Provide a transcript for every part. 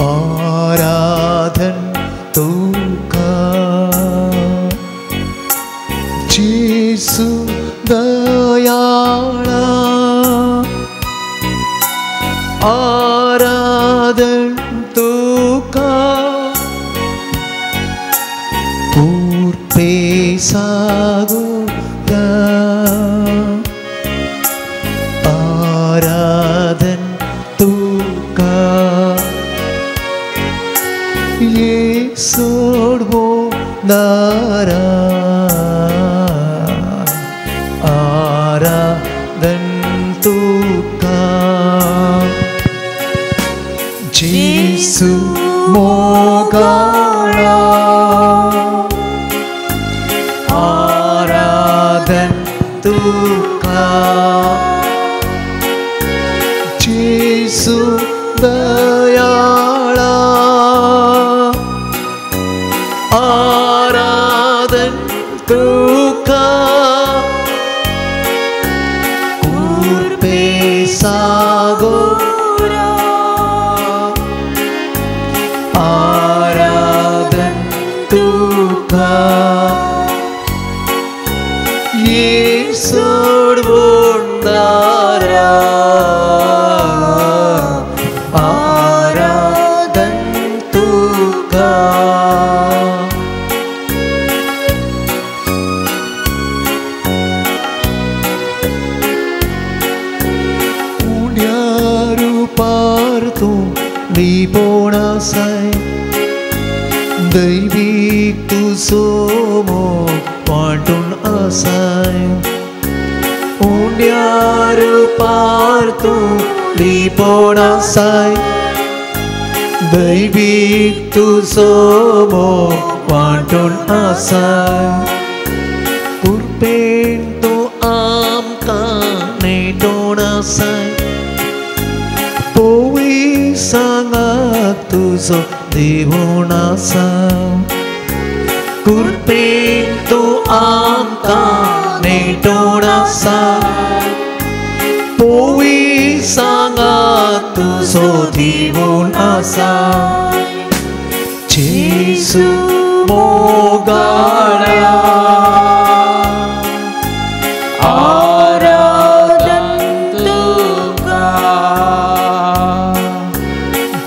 आराधन तुका येशू दयाळा आराधन तुका पूर्पे सागोरा आराधन तुका ये सोडवो नारा आराधन तुका येशू मोगाळा आराधन तुका येशू दयाळा आराधन तुका पूर्पे सागोरा आराधन तुका ये सोडवोणारा आराधन तुका रूपार्थो निपुणासाय दैविक तुझो मोग वाटून आसाय उंड्या रूपार्थो निपुणासाय दैविक तुझो मोग वाटून आसाय कुर्पेन तो आमकां नेटोन आसाय पोवी सांगात तुझो देवूण आसा कुर्पेन तू आमकां नेटोन आसा पोवी सांगात तुझो देवूण आसा येशू मोगाळा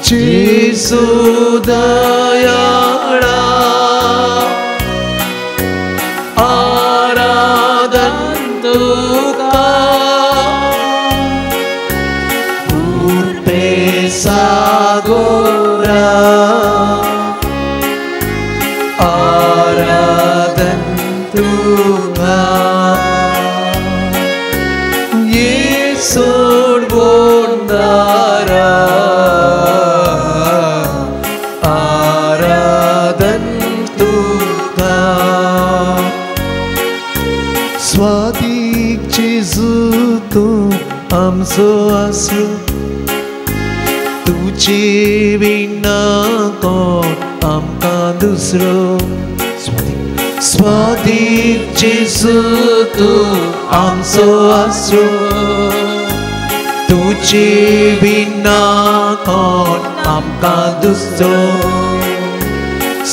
येशू दयाळा आराधन तुका पूर्पे सागोरा आराधन तुका ये सोडवोणारा स्वादिक जेजू तू आमचो आसरो तुजे विना कोण आमकां दुसरो स्वादिक जेजू तू आमचो आसरो तुजे विना कोण आमकां दुसरो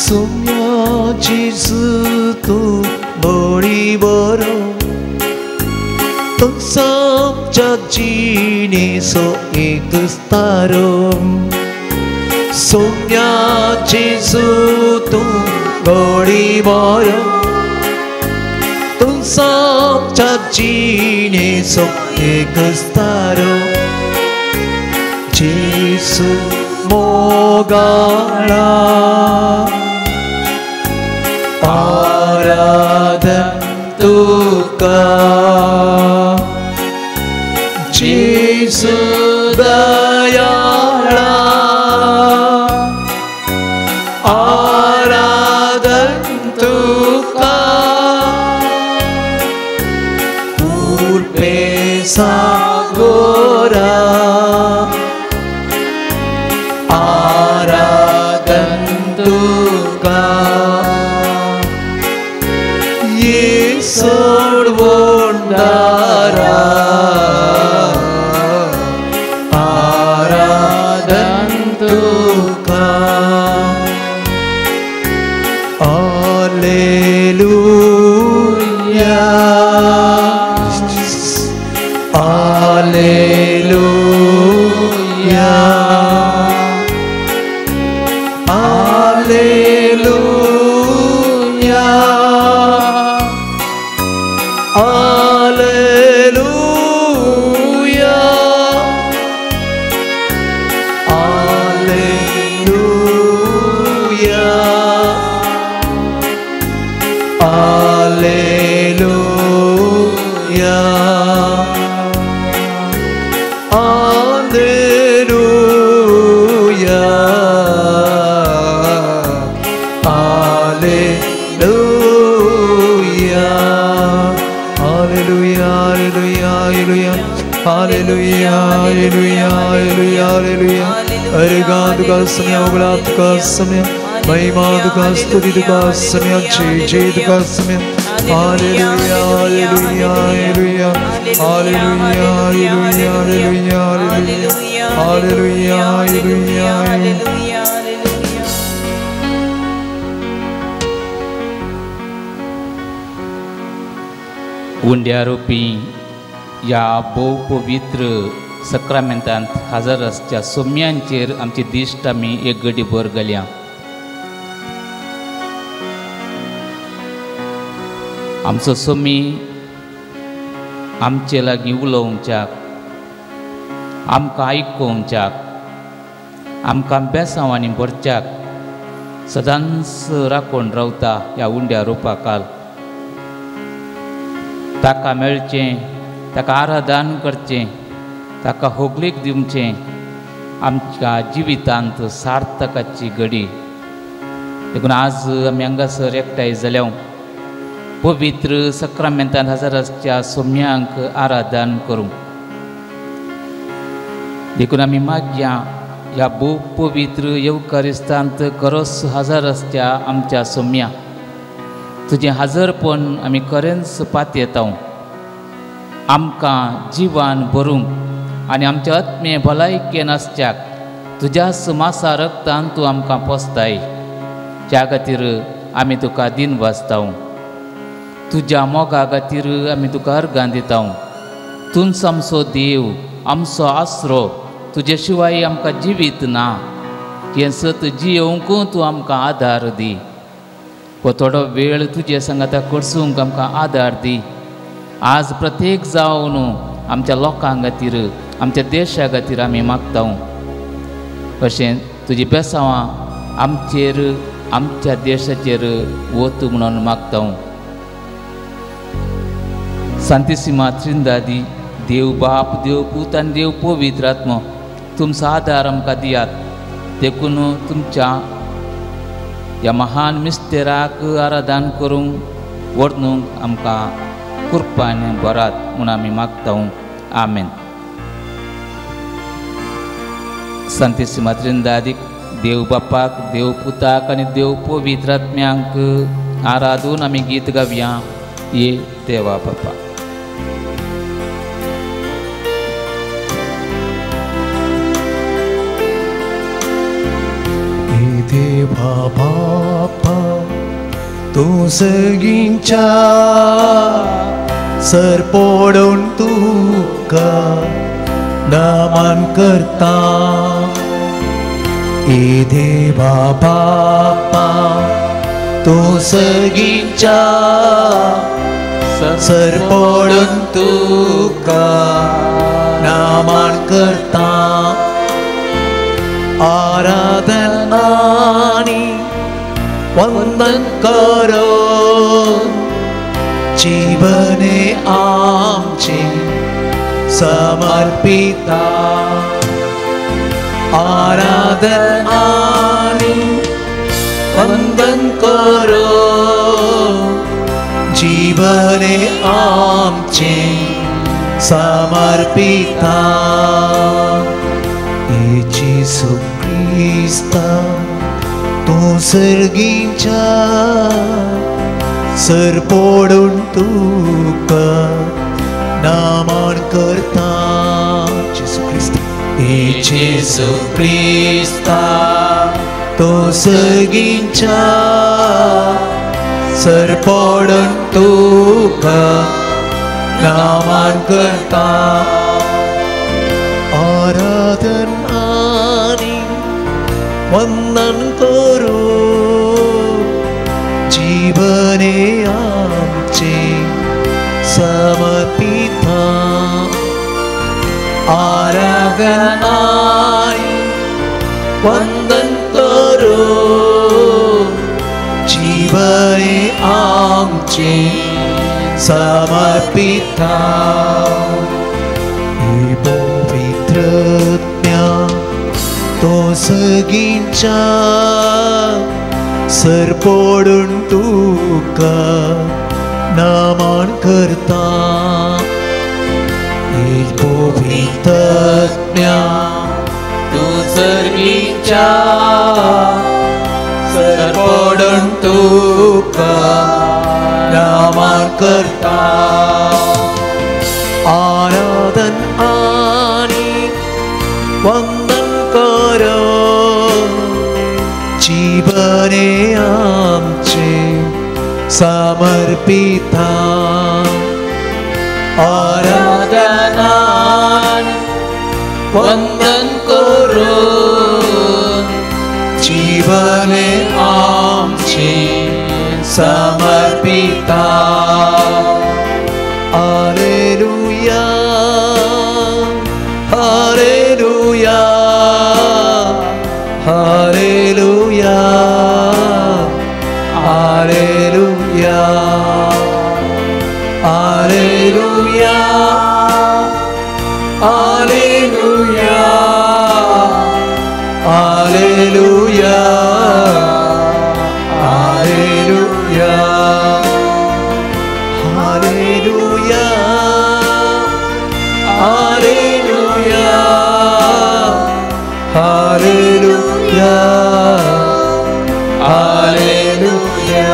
सोम्या जेजू तू बळी बरो तो आमच्या जिणेचो एकच तारो सोम्या जेजू तूं बळी बरो तो आमच्या जिणेचो एकच तारो येशू मोगाळा आराधन तुका येशू दयाळा आराधन तुका पूर्पे सागोरा आराधन तुका ये सोडवोणारा आराधन तुका दुर्गा दुर्गा समय उगला दुर्गा समय महिमा दुर्गा स्तुति दुर्गा समय जय जय दुर्गा समय हालेलुया हालेलुया हालेलुया हालेलुया हालेलुया हालेलुया हालेलुया हालेलुया हालेलुया। उंड्यारोपी या बहुपवित्र सक्रामेंतांत हजर आसच्या सोम्यांचेर आमची दिश्ट आमी एक घडी भर घालया। आमचो सोमी आमचे लागीं उलोवच्याक, आमकां आयकोवच्याक, आमकां बेसांवांनी भरच्याक सदांच राखून रावता ह्या उंड्या रोपाकाल। ताका मेळचें, ताका आराधन करचें, ताका होगलेक दिवचें आमच्या जिवितांत सार्थकाची घडी। देखून आज आमी हांगासर एकठांय जाल्या पवित्र सक्रामेंतांत हजर आसच्या सोम्यांक आराधन करूं। देखून आमी मागया ह्या भोव पवित्र येवकारिस्तांत खरोच हजर आसच्या आमच्या सोम्या तुजें हजरपण आमी खरेंच पातयेता। आमकां जिवान भरूंक आनी आमच्या आत्मे भलायकेन आसच्याक तुज्याच मासा रक्तान तूं आमकां पोसताय। त्या खातीर आमी तुका दिन वाजता। तुज्या मोगा खातीर आमी तुका अर्गां दिता। तूंच आमचो देव, आमचो आसरो, तुजे शिवाय आमकां जिवीत ना। हें सत जियोवंक तूं आमकां आदार दी। थोडो वेळ तुजे सांगाता कडसूंक आमकां आदार दी। आज प्रत्येक जावन आमच्या लोकां खातीर, आमच्या देशा खातीर आमी मागता। अशें तुजी बेसांवां आमचेर, आमच्या देशाचेर वतू म्हणून मागता। सांतिसिमा त्रिंदादी देव बाप, देव पूत आनी देव पवित्र आत्मो तुमचो आदार आमकां दियात। देखून तुमच्या ह्या महान मिस्तेराक आराधन करूंक वर्णूंक आमकां कृपाने बरात म्हूण आमी मागता। आमेन। सांतिसिमा त्रिंदादीक देव बापाक, देव पुताक आनी देव पवित्र आत्म्यांक आराधून आमी गीत गावया। ये देवा बापा। देवा बापा तूं सगळींच्या सरपोडून तुका नमन करता। ए देवा बापा तूं सगळींच्या सरपोडून तुका नमन करता। आराधन आनी वंदन करो जीवने आमचे समर्पिता। आराधन आनी वंदन करो जीवने आमचे समर्पिता। येशू ख्रिस्ता तूं सर्गीच्या सरपोडून तुका नमन करता। येशू ख्रिस्ता तूं सर्गीच्या सरपोडून तुका नमन करता। आराधन आनी वंदन करू जीवने आमचे समर्पिता। आराधन आनी वंदन करू जीवने आमचे समर्पिता। पवित्रज्ञा तो सगळींच्या सरपोडून तुका नमन करता। पवित्रज्ञा तू सर्गीच्या सरपडून तुका नमन करता आराधन आणि वंदन करो जीवने आमचे समर्पिता आराधना वंदन करून जीवने आमचे समर्पिता हालेलुया हालेलुया हालेलुया हालेलुया हालेलुया हालेलुया हालेलुया हालेलुया हालेलुया हालेलुया हालेलुया हालेलुया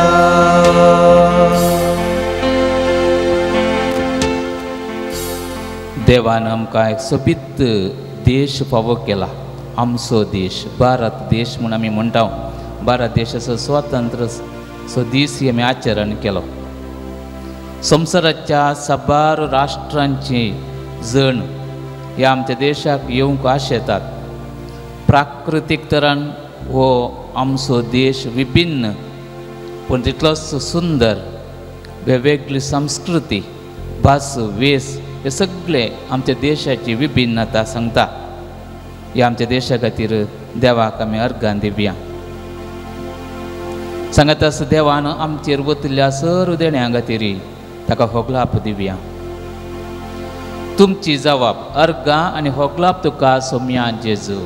देवान आमकां एक सोबीत देश फावो केला आमचो देश भारत देश म्हणून आमी म्हणटा भारत देशाचो स्वातंत्र्य दीस आमी आचरण केलो संवसाराच्या साबार राष्ट्रांची जण ह्या आमच्या देशाक येवंक आशेतात प्राकृतीक तरान हो आमचो देश विभिन्न पण तितलोच सुंदर वेगवेगळी संस्कृती भास वेस हे सगळे आमच्या देशाची विभिन्नता सांगता ह्या आमच्या देशा खातीर देवाक आमी अर्गां दिवया सांगता आसा देवान आमचेर वतल्या सर्व देण्यां खातीर ताका होगलाप दिवया तुमची जबाब अर्गां आनी होगलाप तुका सोम्या जेजू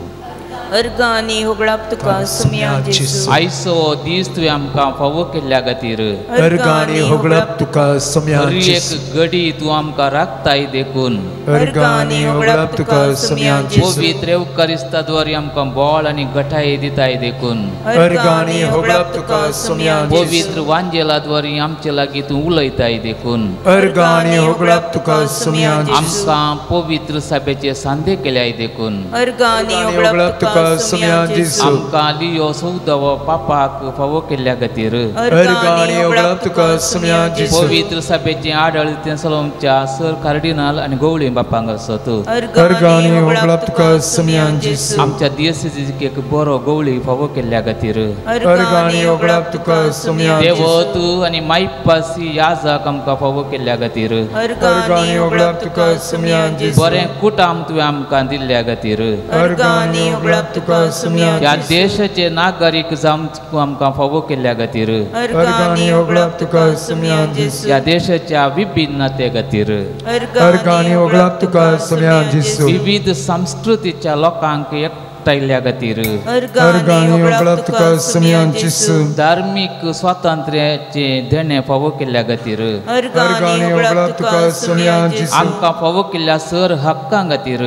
अर्गां आनी होगलाप तुका सोम्या जेजू आयचो दीस तुवें आमकां फावो केल्ल्या खातीर अर्गां आनी होगलाप तुका सोम्या खरी एक घडी तूं आमकां राखताय देखून अर्गां आनी होगलाप तुका सोम्या पवित्र एवकारिस्ताद्वारे आमकां बळ आनी घटाय दिताय देखून अर्गां आनी होगलाप तुका सोम्या पवित्र वांजेलाद्वारे आमचे लागीं तूं उलयताय देखून अर्गां आनी होगलाप तुका सोम्या आमकां पवित्र सभेचे सांदे केल्याय देखून अर्गां आनी होगलाप तुका सोम्या जेजू आमकां लियो सौदवो पापाक फावो केल्ल्या खातीर अर्गां आनी होगलाप तुका सोम्या जेजू पवित्र सभेचे आडळते सलोमच्या सर कार्डिनल आनी गवळी बापांक असो तूं अर्गां आनी होगलाप तुका सोम्या जेजू आमच्या दिवसाची एक बरो गवळी फावो केल्ल्या खातीर अर्गां आनी होगलाप तुका सोम्या देव तूं आनी मायपासी याजक आमकां फावो केल्ल्या खातीर अर्गां आनी होगलाप तुका सोम्या जेजू बरें कुटाम तुवें आमकां दिल्ल्या खातीर अर्गां आनी होगलाप तुका सोम्या ह्या देशाचे नागरीक जावन तूं आमकां फावो केल्ल्या खातीर अर्गां आनी होगलाप तुका सोम्या जेजू ह्या देशाच्या विभिन्नते खातीर अर्गां आनी होगलाप तुका सोम्या जेजू विविध संस्कृतीच्या लोकांक एकठायल्या खातीर अर्गां आनी होगलाप तुका सोम्या जेजू धार्मीक स्वातंत्र्याचे देणे फावो केल्ल्या खातीर अर्गां आनी होगलाप तुका सोम्या जेजू आमकां फावो केल्ल्या सर हक्कां खातीर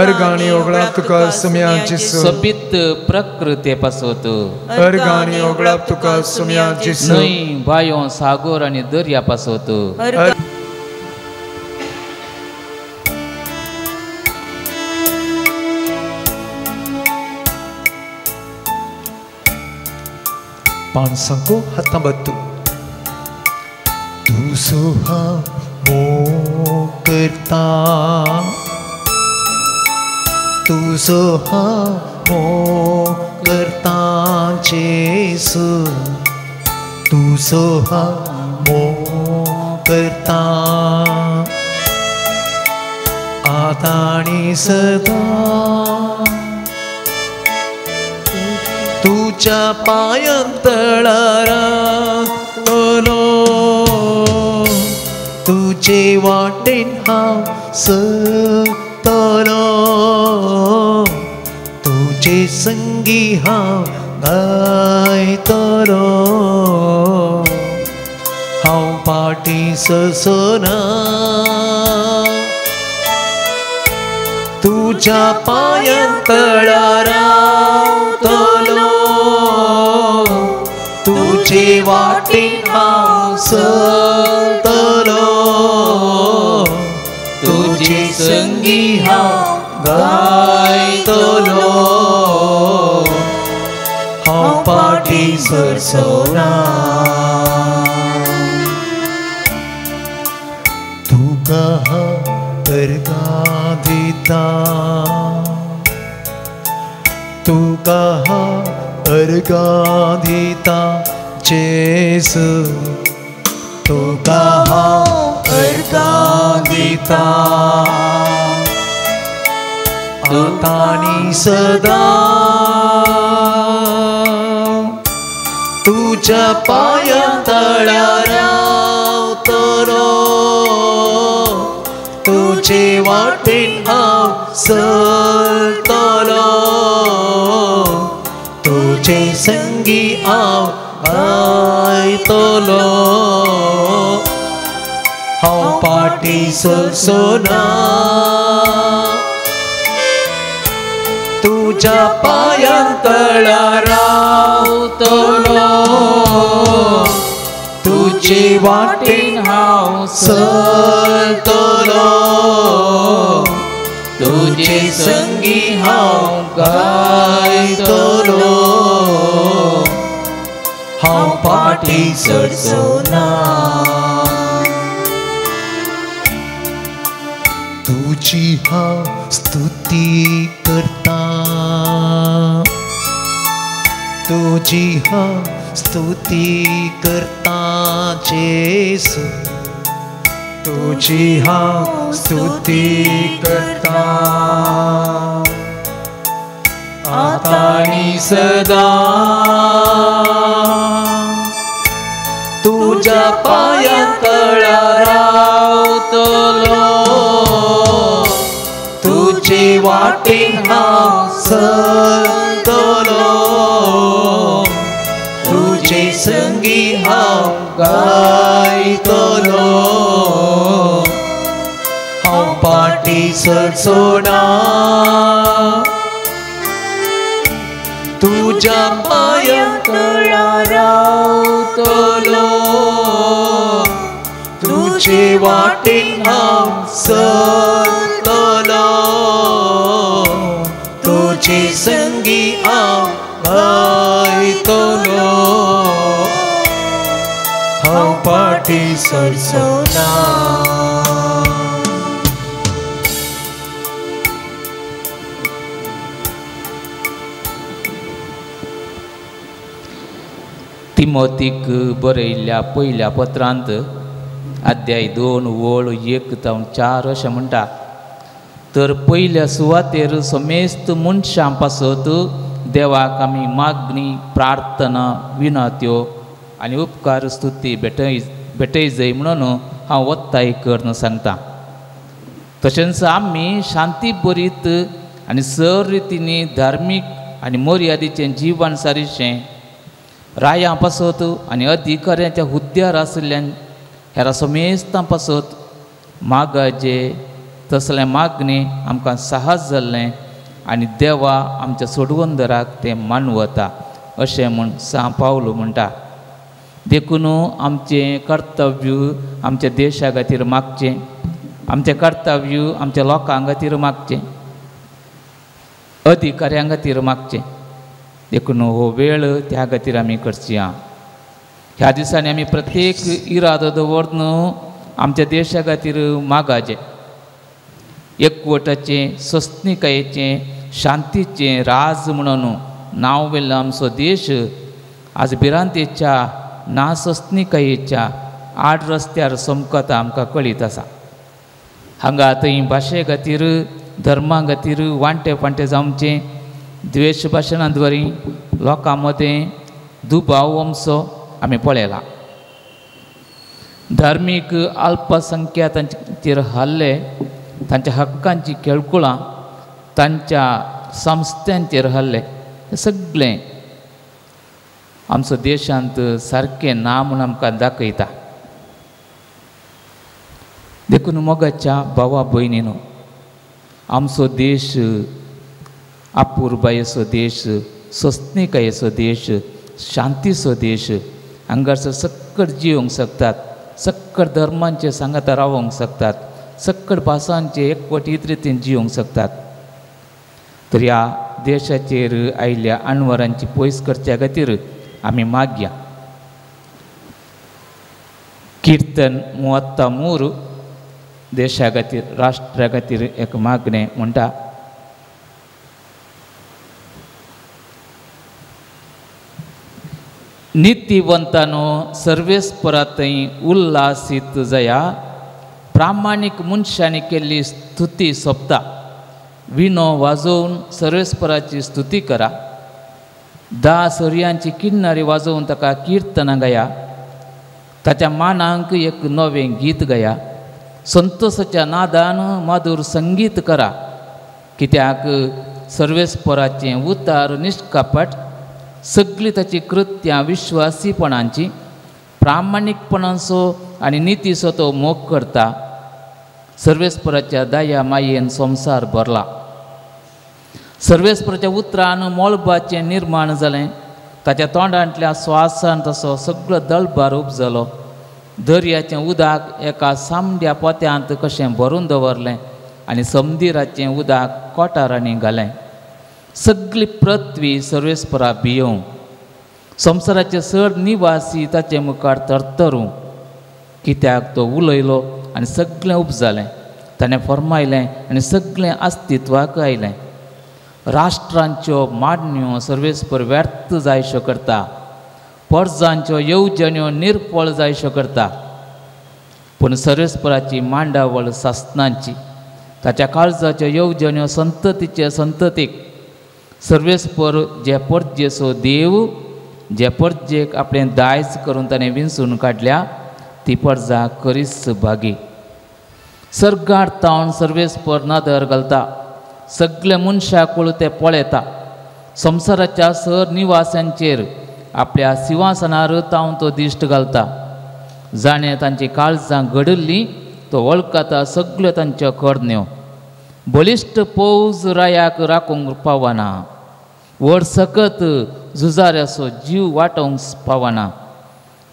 अर्गां आनी होगलाप तुका सोम्या जेजू सोबीत प्रकृती पासत अर्गां आनी होगलाप तुका सोम्या जेजू न्हंय बायो सागर आनी दर्या पासत पानसांको हातां बत्तू तूं सोहा मोग करता तूं सोहा मोग करता जेसू तूं सोहा मोग करता आतां आनी सदा तुझ्या पायांतळार रावतलो तुझे वाटेन हांव चलतलो तुझे संगी हांव गायतलो हांव पाटी ससना तू तुझ्या पायांतळार रावतलो तुझे वाटेन हांव चलतलो तुझे संगी हांव गायतलो हांव पाटी सरसवना तुका अर्घां दिता तुका अर्घां दिता जेसू तुका अर्घां दिता आता आनी सदां तुझ्या पायांतळार रावतलो तुझे वाटेन हांव चलतलो तुझे संगी हांव गायतलो हांव पाटी सरसवना तुझ्या पायांतळार रावतलो तुझे वाटेन हांव चलतलो तुझे संगी हांव गायतलो हांव पाटी सरसवना तुझी हांव स्तुती करता तुझी हांव स्तुती करता जेसू तुझी हांव स्तुती करता आता आनी सदां तुझ्या पायांतळार रावतलो तुझे वाटेन हांव चलतलो तुझे संगी हांव गायतलो हांव पाटी सरसवना तुझ्या पायांतळार रावतलो तुझे वाटेन हांव चलतलो तुझे संगी हांव गायतलो हांव पाटी सरसवना तिमोथीक बरयल्ल्या पयल्या पत्रांत अध्याय 2 वळ 1 ते 4 अशें म्हणटा तर पयल्या सुवातेर समेस्त मनशां पासत देवाक आमी मागणी प्रार्थना विनत्यो आनी उपकार स्तुती भेटय म्हणून हांव वत्ताय करन सांगता तशेंच आमी शांती बरीत आनी सर रितींनी धार्मीक आनी मर्यादेचें जिवन सारिशें रायां पासत आनी अधिकाऱ्याच्या हुद्द्यार आशिल्ल्यान हेरां समेस्तां पासत मागाचे तसलें मागणी आमकां साहस जाल्लें आनी देवा आमच्या सोडवंदराक तें मानवता अशें म्हूण सा पावलो म्हणटा देखून आमचें कर्तव्य आमच्या देशा खातीर मागचें आमचें कर्तव्य आमच्या लोकां खातीर मागचें अधिकाऱ्यां खातीर मागचें देखून हो वेळ त्या खातीर आमी करची आहा ह्या दिसांनी आमी प्रत्येक इरादो दवरून आमच्या देशा खातीर मागाचें एकवटाचें सस्तनिकायेचें शांतीचें राज म्हणून नांव वेल्लो आमचो देश आज भिरांतेच्या नासस्तनिकायेच्या आड रस्त्यार समकता आमकां कळीत आसा हांगा थंय भाशे खातीर धर्मा खातीर वांटे फांटे जावचें द्वेश भाशणांद्वारी लोकां मदें दुबाव वंसो आमी पळयला धार्मीक अल्पसंख्याकांचेर हल्ले तांच्या हक्कांची केळकुळां तांच्या संस्थांचेर हल्ले हें सगळें आमचो देशांत सारकें ना म्हूण आमकां दाखयता देखून मोगाच्या भावा भयणीनो आमचो देश अपुरबायेचो देश, स्वस्निकायेचो देश, शांतीचो देश. हांगासर सक्कड जिवंक शकतात, सक्कड धर्मांचे सांगाता रावंक शकतात, सक्कड भासांचे एकवटीत रितीन जिवंक शकतात. तर ह्या देशाचेर आयिल्ल्या अणवरांची पयस करच्या खातीर आमी मागया. कीर्तन 33 देशा खातीर, राष्ट्रा खातीर एक मागणें म्हणटा. नितीवंतानो सर्वेस्परातय उल्हासीत जया, प्रामाणीक मनशांनी केल्ली स्तुती सोंपता. विणो वाजोवन सर्वेस्पराची स्तुती करा. 10 सर्यांची किन्नरी वाजोवन ताका कीर्तनां गाया. ताच्या मानांक एक नवें गीत गाया. संतोषाच्या नादान माधुर संगीत करा. कित्याक सर्वेस्पराचें उतार निश्कापट, सगळीं ताची कृत्यां विश्वासीपणांची, प्रामाणीकपणाचो आनी नितीचो तो मोग करता. सर्वेस्पराच्या दया मायेन संवसार भरला. सर्वेस्पराच्या उतरान मोळबाचें निर्माण जालें. ताच्या तोंडांतल्या स्वासान तसो सगळो दळबार उपजलो. दर्याचें उदक एका सामड्या पोत्यांत कशें भरून दवरलें आनी समुद्राचें उदक कोठारांनी घालें. सगळी पृथ्वी सर्वेस्परा भियों. संवसाराचे चड निवासी ताचे मुखार तरतरूं. कित्याक तो उलयलो आनी सगळें उपजालें. ताणें फर्मायलें आनी सगळें अस्तित्वाक आयलें. राष्ट्रांच्यो मांडण्यो सर्वेस्पर व्यर्थ जायश्यो करता. पर्जांच्यो येवजण्यो निर्फळ जायश्यो करता. पूण सर्वेस्पराची मांडावळ सासणांची. ताच्या काळजाच्यो येवजण्यो संततीचे संततीक. सर्वेस्पर जे पर्जेचो देव, जे पर्जेक आपलें दायज करून ताणें विंचून काडल्या, ती पर्जा करीस भागी. सर्गार तावन सर्वेस्पर नदर घालता. सगळे मनशाकुळ ते पळयता. संवसाराच्या सर निवासांचेर आपल्या सिंहासनार तावन तो दिश्ट घालता. जाणें तांची काळजां घडल्लीं तो वळखता सगळ्यो तांच्यो करण्यो. बलिश्ट फौज रायाक राखूंक पावना. व्हड सकत झुजाऱ्याचो जीव वाटोवंक पावना.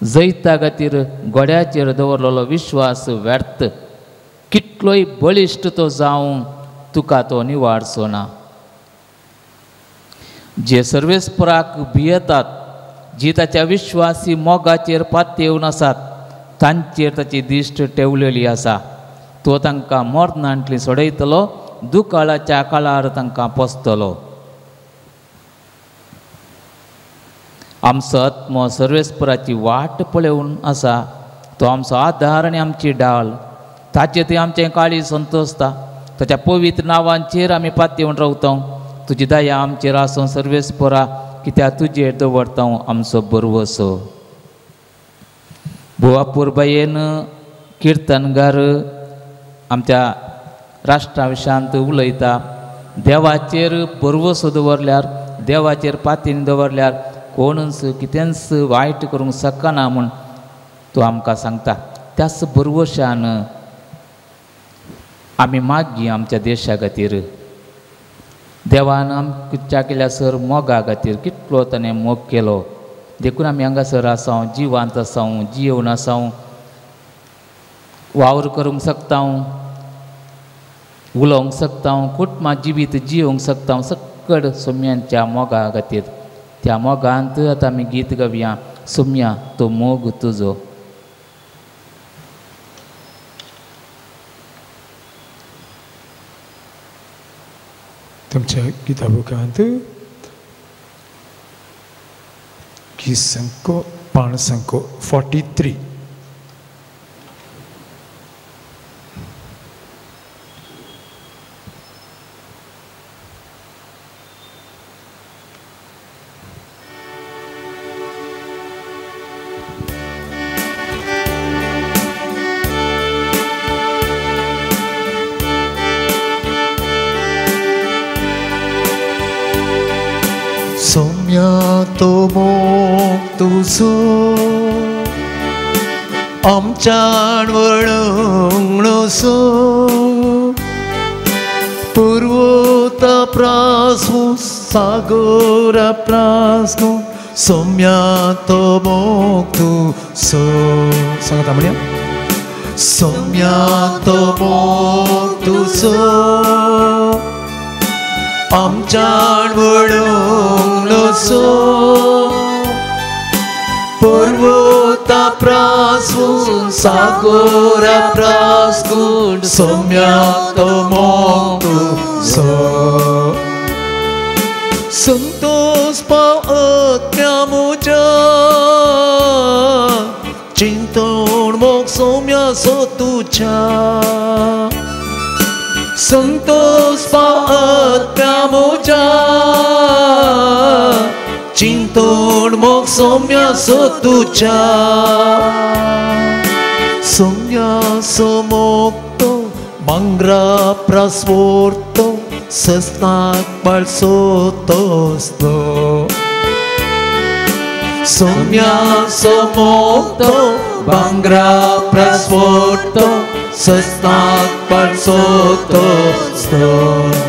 जैता खातीर गोड्याचेर दवरलेलो विश्वास व्यर्थ. कितलोय बलिश्ट तो जावं तुका तो निवाडचो ना. जे सर्वेस्पराक भियेतात, जी ताच्या विश्वासी मोगाचेर पातयेवन आसात, तांचेर ताची दिश्ट ठेवलेली आसा. तो तांकां मरणांतली सोडयतलो, दुकाळाच्या काळार तांकां पोसतलो. आमचो आत्मो सर्वेस्पराची वाट पळोवन आसा. तो आमचो आधार आनी आमची ढाल. ताचे थंय आमचें काळी संतोसता. ताच्या पवित्र नांवांचेर आमी पातयेवन रावता. तुजी दया आमचेर आसूं सर्वेस्परा, कित्याक तुजेर दवरता आमचो बरवसो. बुवापूरबायेन कीर्तनगार आमच्या राष्ट्रा विशांत उलयता. देवाचेर बरवसो दवरल्यार, देवाचेर पातयेन दवरल्यार कोणूच कितेंच वायट करूंक शकना म्हूण तो आमकां सांगता. त्याच बरवशान आमी मागी आमच्या देशा खातीर. देवान आमच्या केल्या सर मोगा खातीर कितलो ताणें मोग केलो. देखून आमी हांगासर आसां, जिवांत आसां, जियेवन आसां, वावर करूंक शकता, उलोवंक शकता, कुटुंबां जिवीत जियोवंक शकता, सक्कड सोम्यांच्या मोगा खातीर. त्या मोगांत आतां आमी गीत गावया. सोम्या तो मोग तुजो. तुमच्या गिताबुकांत गीत संको पाण संको 43. सोम्या तो मोग तुजो आमच्यान वळोंक नसो. prasu sagora prasku somya to moktu so. Sangat amulia. somya to moktu so amchan vodong lo so Purvota prasun sagora praskun somya to moktu so Santos pa atyamuja Chinton mok somya so tucha Santos pa atyamuja Chinton mok somya so tucha Somya so mokto mangra prasvorto Sesnak balso tosto Somya so mokto mangra prasvorto Sesnak balso tosto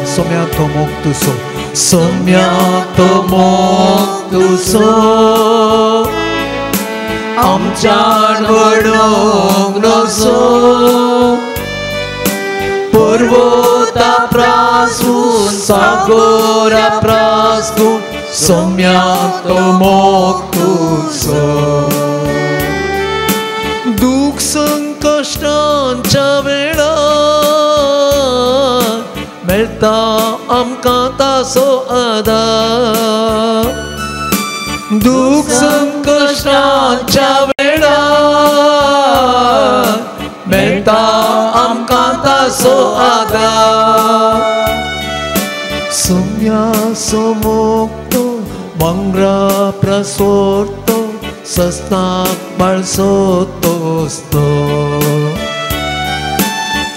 Somya to mokto so somya to moktu so amchan vodong lo so purvota prasun sagora praskun somya to moktu so dukh sankashtancha vela melta amka taso ada dukh sankashtancha vela melta amka taso ada somya so mokto mangra prasorto sastak balso tosto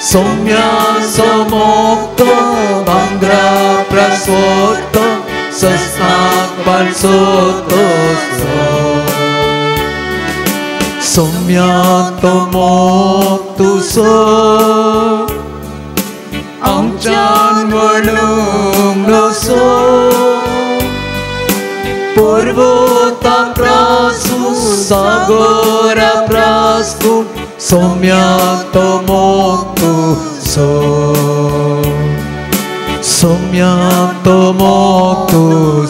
Somya so mokto mangra prasvorto sasnak balso tosto Somya to moktu so amchan vodong lo so purvota prasu sagora praskun somya to moktu so somya to moktu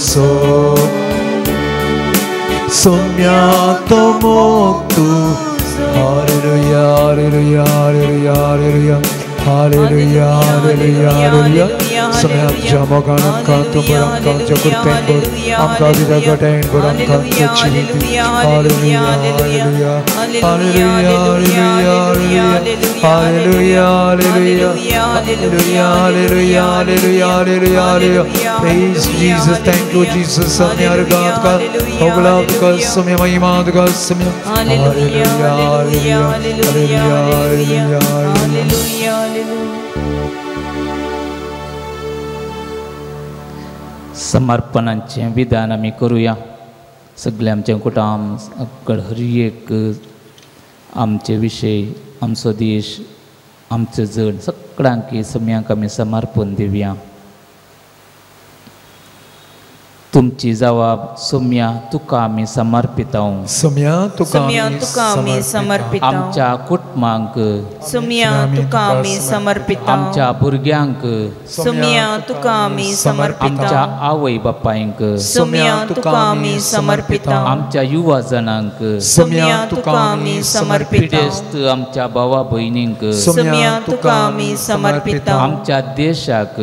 so somya to moktu hallelujah hallelujah hallelujah hallelujah hallelujah hallelujah somya jamaganam kanto param kanto kurtengo amka vidagatain param kanto chiviti hallelujah hallelujah hallelujah hallelujah hallelujah hallelujah hallelujah hallelujah hallelujah praise Jesus thank you Jesus somya ragat ka oglab ka somya mahimad ka somya hallelujah hallelujah hallelujah hallelujah समर्पणांचे विधान आम्ही करूया सगळे आमचे कुटुंब हर एक आमचे विषय आमचो देश आमचे जण सगळ्यांक सम्यांक आमी समर्पण दिवया तुमची जबाब सोम्या तुका आमी समर्पिताव सोम्या तुका आमी समर्पिताव आमच्या कुटुंबांक सोम्या तुका आमी समर्पिताव आमच्या भुरग्यांक सोम्या तुका आमी समर्पिताव आमच्या आवय बापायंक सोम्या तुका आमी समर्पिताव आमच्या युवा जनांक सोम्या तुका आमी समर्पिताव पिडेस्त आमच्या भावा भयणींक सोम्या तुका आमी समर्पिताव आमच्या देशाक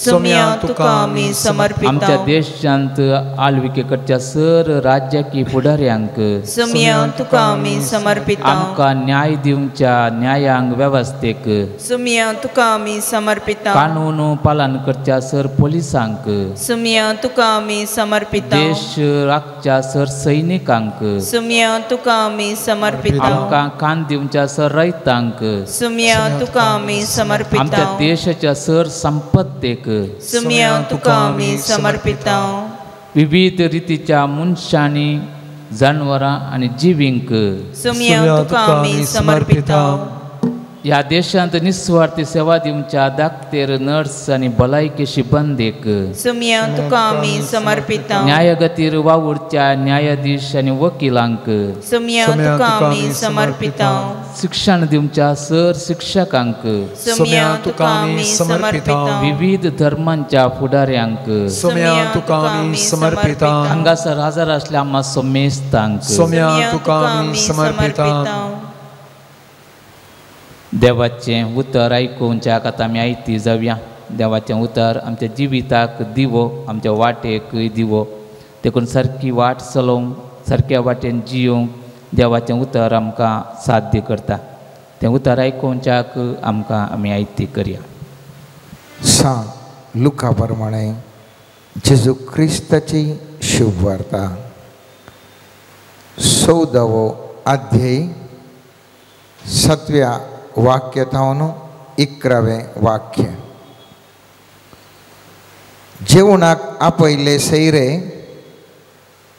सोम्या तुका आमी समर्पिताव आमच्या देशांत आल्विकेकडच्या सर राज्याकी फुडाऱ्यांक सोम्या तुका आमी समर्पिताव आमकां न्याय दिवच्या न्यायांक वेवस्थेक सोम्या तुका आमी समर्पिताव कानून पालन करच्या सर पोलिसांक सोम्या तुका आमी समर्पिताव देश राखच्या सर सैनिकांक सोम्या तुका आमी समर्पिताव आमकां कान दिवच्या सर रैतांक सोम्या तुका आमी समर्पिताव आमच्या देशाच्या सर संपत्तेक सोम्या तुका आमी समर्पिताव विविध रितीच्या मनशांनी जनावरां आनी जिवींक सोम्या तुका आमी समर्पिताव ह्या देशांत निस्वार्थी सेवा दिवच्या धाकटेर नर्स आनी भलायकी सिब्बंदीक सुम्या तुका आमी समर्पिता न्यायगतीर वावुरच्या न्यायाधीश आनी वकिलांक सुम्या तुका आमी समर्पिता शिक्षण दिवच्या सर शिक्षकांक सुम्या तुका आमी समर्पिता विविध धर्मांच्या फुडाऱ्यांक सुम्या तुका आमी समर्पिता हांगासर हजर आसल्या आम्हा सोमेस्तांक सुम्या तुका आमी समर्पिता देवाचें उतर आयकुंच्याक आतां आमी आयती जावया. देवाचें उतर आमच्या जिविताक दिवो, आमच्या वाटेकय दिवो, देखून सारकी वाट चलोवंक सारक्या वाटेन जियोंक देवाचें उतर आमकां साध्य करता. तें उतर आयकुंच्याक आमकां आमी आयती करया. सांत लुका प्रमाणे जेजू क्रिस्ताची शुभ वार्ता 14वो अध्याय 7व्या वाक्यातावन 11वें वाक्य. जेवणाक आपयले सैरे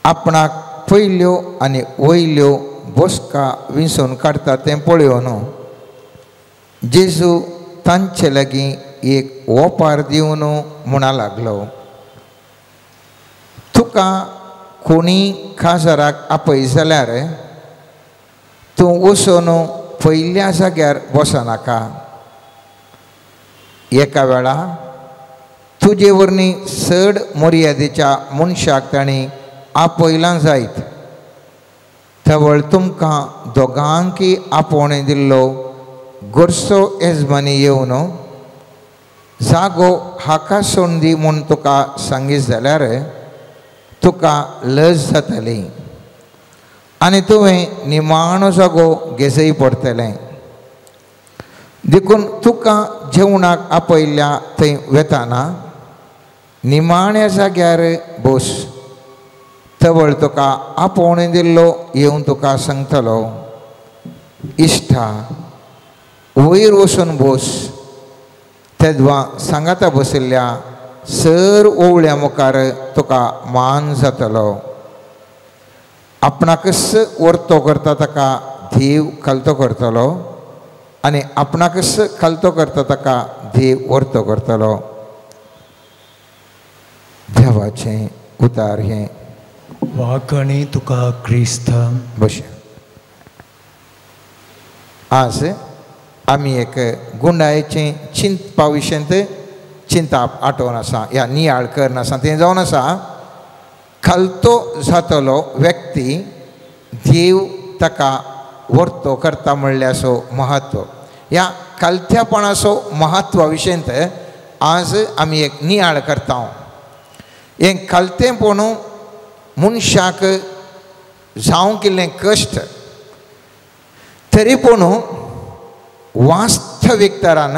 आपणाक पयल्यो आनी वयल्यो बसका विंसून काडटा तें पळयोवन जेजू तांचे लागीं एक ओपार दिवन म्हणा लागलो, तुका कोणी खासराक आपय जाल्यार तूं वचून पयल्या जाग्यार बसनाका. एका वेळा तुजे वरणी चड मर्यादेच्या मनशाक ताणीं आपयलां जायत, थवळ तुमकां दोगांकी आपोवणे दिल्लो गोरसो येजमानी येवन जागो हाका सोडून दी म्हूण तुका सांगीत जाल्यार तुका लज जातली आनी तुवें निमाणो जागो घेजय पडटलें. देखून तुका जेवणाक आपयल्या थंय वेताना निमाण्या जाग्यार बस, थवळ तुका आपोवणे दिल्लो येवन तुका सांगतलो, इश्टा वयर वचून बस. तेदवा सांगाता बशिल्ल्या सर ओवळ्या मुखार तुका मान जातलो. आपणाकच वर्तो करता ताका देव खालतो करतलो आनी आपणाकच खालतो करता ताका देव वर्तो करतलो. देवाचें उतार हें. वाकणी तुका क्रिस्त. बस आज आमी एक गुंडायेचें चिंतपा विशयंत चिंताप आठवून आसा, ह्या नियाळ करन आसा. तें जावन आसा खालतो जातलो व्यक्ती देव ताका वर्तो करता म्हणल्याचो महत्व. ह्या खालत्यापणाचो महत्वा विशयंत आज आमी एक नियाळ करता. हें खालतेपण मनशाक जावंक इल्लें कश्ट, तरी पूण वास्तवीक तरान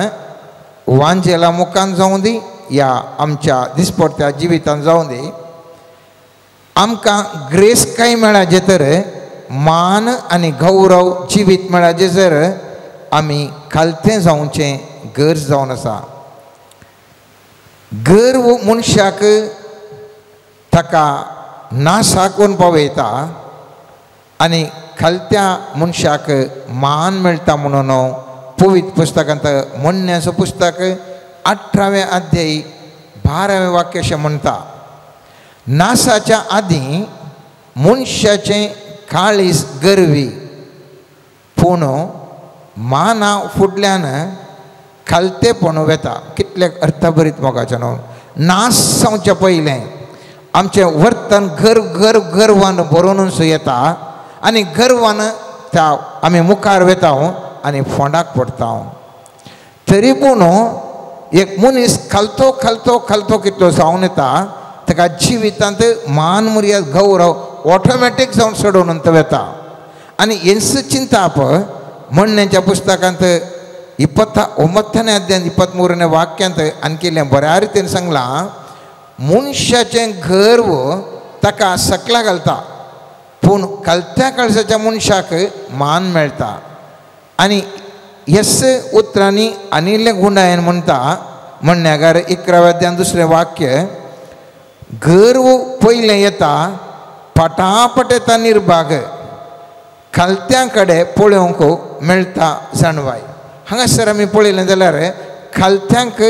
वांजेला मुखान जावं दी या आमच्या दिसपट्ट्या जिवितान जावं दी, आमकां ग्रेस काय मेळा जे तर मान आनी गौरव जिवीत मेळा जे जर आमी खालतें जावचें गरज जावन आसा. गर्व मनशाक ताका नासाकून पावयता आनी खालत्या मनशाक मान मेळटा म्हणून पवित्र पुस्तकांत म्हणण्याचो पुस्तक 18वें अध्याय 12वें वाक्य अशें म्हणटा, नासाच्या आदीं मनशाचें काळीज गर्वी, पूण माना फुडल्यान खालतेपण वेता. कितले अर्थभरीत मोगाचें न्हू. नास जावचे पयलें आमचें वर्तन गर्वान भरोनूच येता आनी गर्वान त्या आमी मुखार वेता आनी फोंडाक पडटा. तरी पूण एक मनीस खालतो खालतो खालतो कितलो जावन येता, ताका जिवितांत मान मर्याद गौरव ऑटोमॅटीक जावन सोडून वेता. आनी हेंच चिंताप म्हणण्याच्या पुस्तकांत 29वें अध्यायान 23वें वाक्यांत आणखी बऱ्या रितीन सांगलां, मनशाचें गर्व ताका सकला घालता, पूण खालत्या काळजाच्या मनशाक मान मेळटा. आनी ह्याच उतरांनी आनी इल्लें गुंडायन म्हणटा, म्हणण्यागार 11व्या अध्यायान 2रें वाक्य, गर्व पयलें येता पटापट येता निर्भाग, खालत्या कडेन पळोवंक मेळटा जाणवाय. हांगासर आमी पळयलें जाल्यार खालत्यांक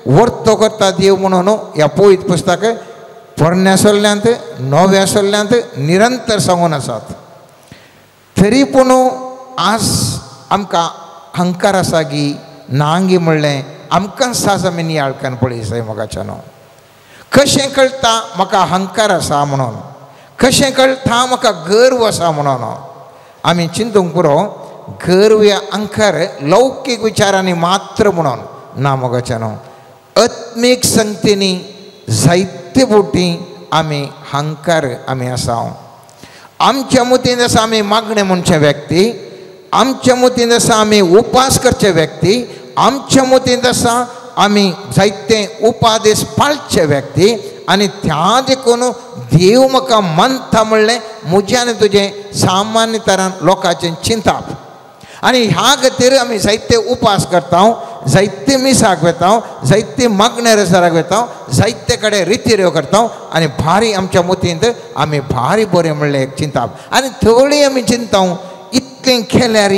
वर्तो करता देव म्हणून ह्या पवित्र पुस्तक पोरण्या सोल्ल्यांत नव्या सोल्ल्यांत निरंतर सांगून आसात. तरी पूण आज आमकां अहंकार आसा की नांगी म्हणलें आमकां साज आमी नियाळकान पळयसाय मोगाच्यान. कशें कळटा म्हाका अहंकार आसा म्हणून, कशें कळटा म्हाका गर्व आसा म्हणून. आमी चिंतूंक पुरो गर्व या अहंकार लौकीक विचारांनी मात्र म्हणून ना मोगाच्यान. आत्मीक संगतींनी जायते बोटी आमी अहंकार आमी आसा. आमच्या मतीन आसा आमी मागणे म्हणचे व्यक्ती, आमच्या मतीन आसा आमी उपास करचे व्यक्ती, आमच्या मतीन आसा आमी जायते उपादेश पाळचे व्यक्ती. आनी त्या देखून देव म्हाका मानता म्हणलें म्हज्यान तुजें सामान्य तरान लोकांचें चिंताप. आनी ह्या खातीर आमी जायते उपास करता, जायते मिसाक वेता, जायते मागणे रसाराक वेता, जायते कडेन रितीऱ्यो करता आनी भारी आमच्या मतींत आमी भारी बरें म्हणलें एक चिंताप. आनी थोडी आमी चिंता इतलें केल्यार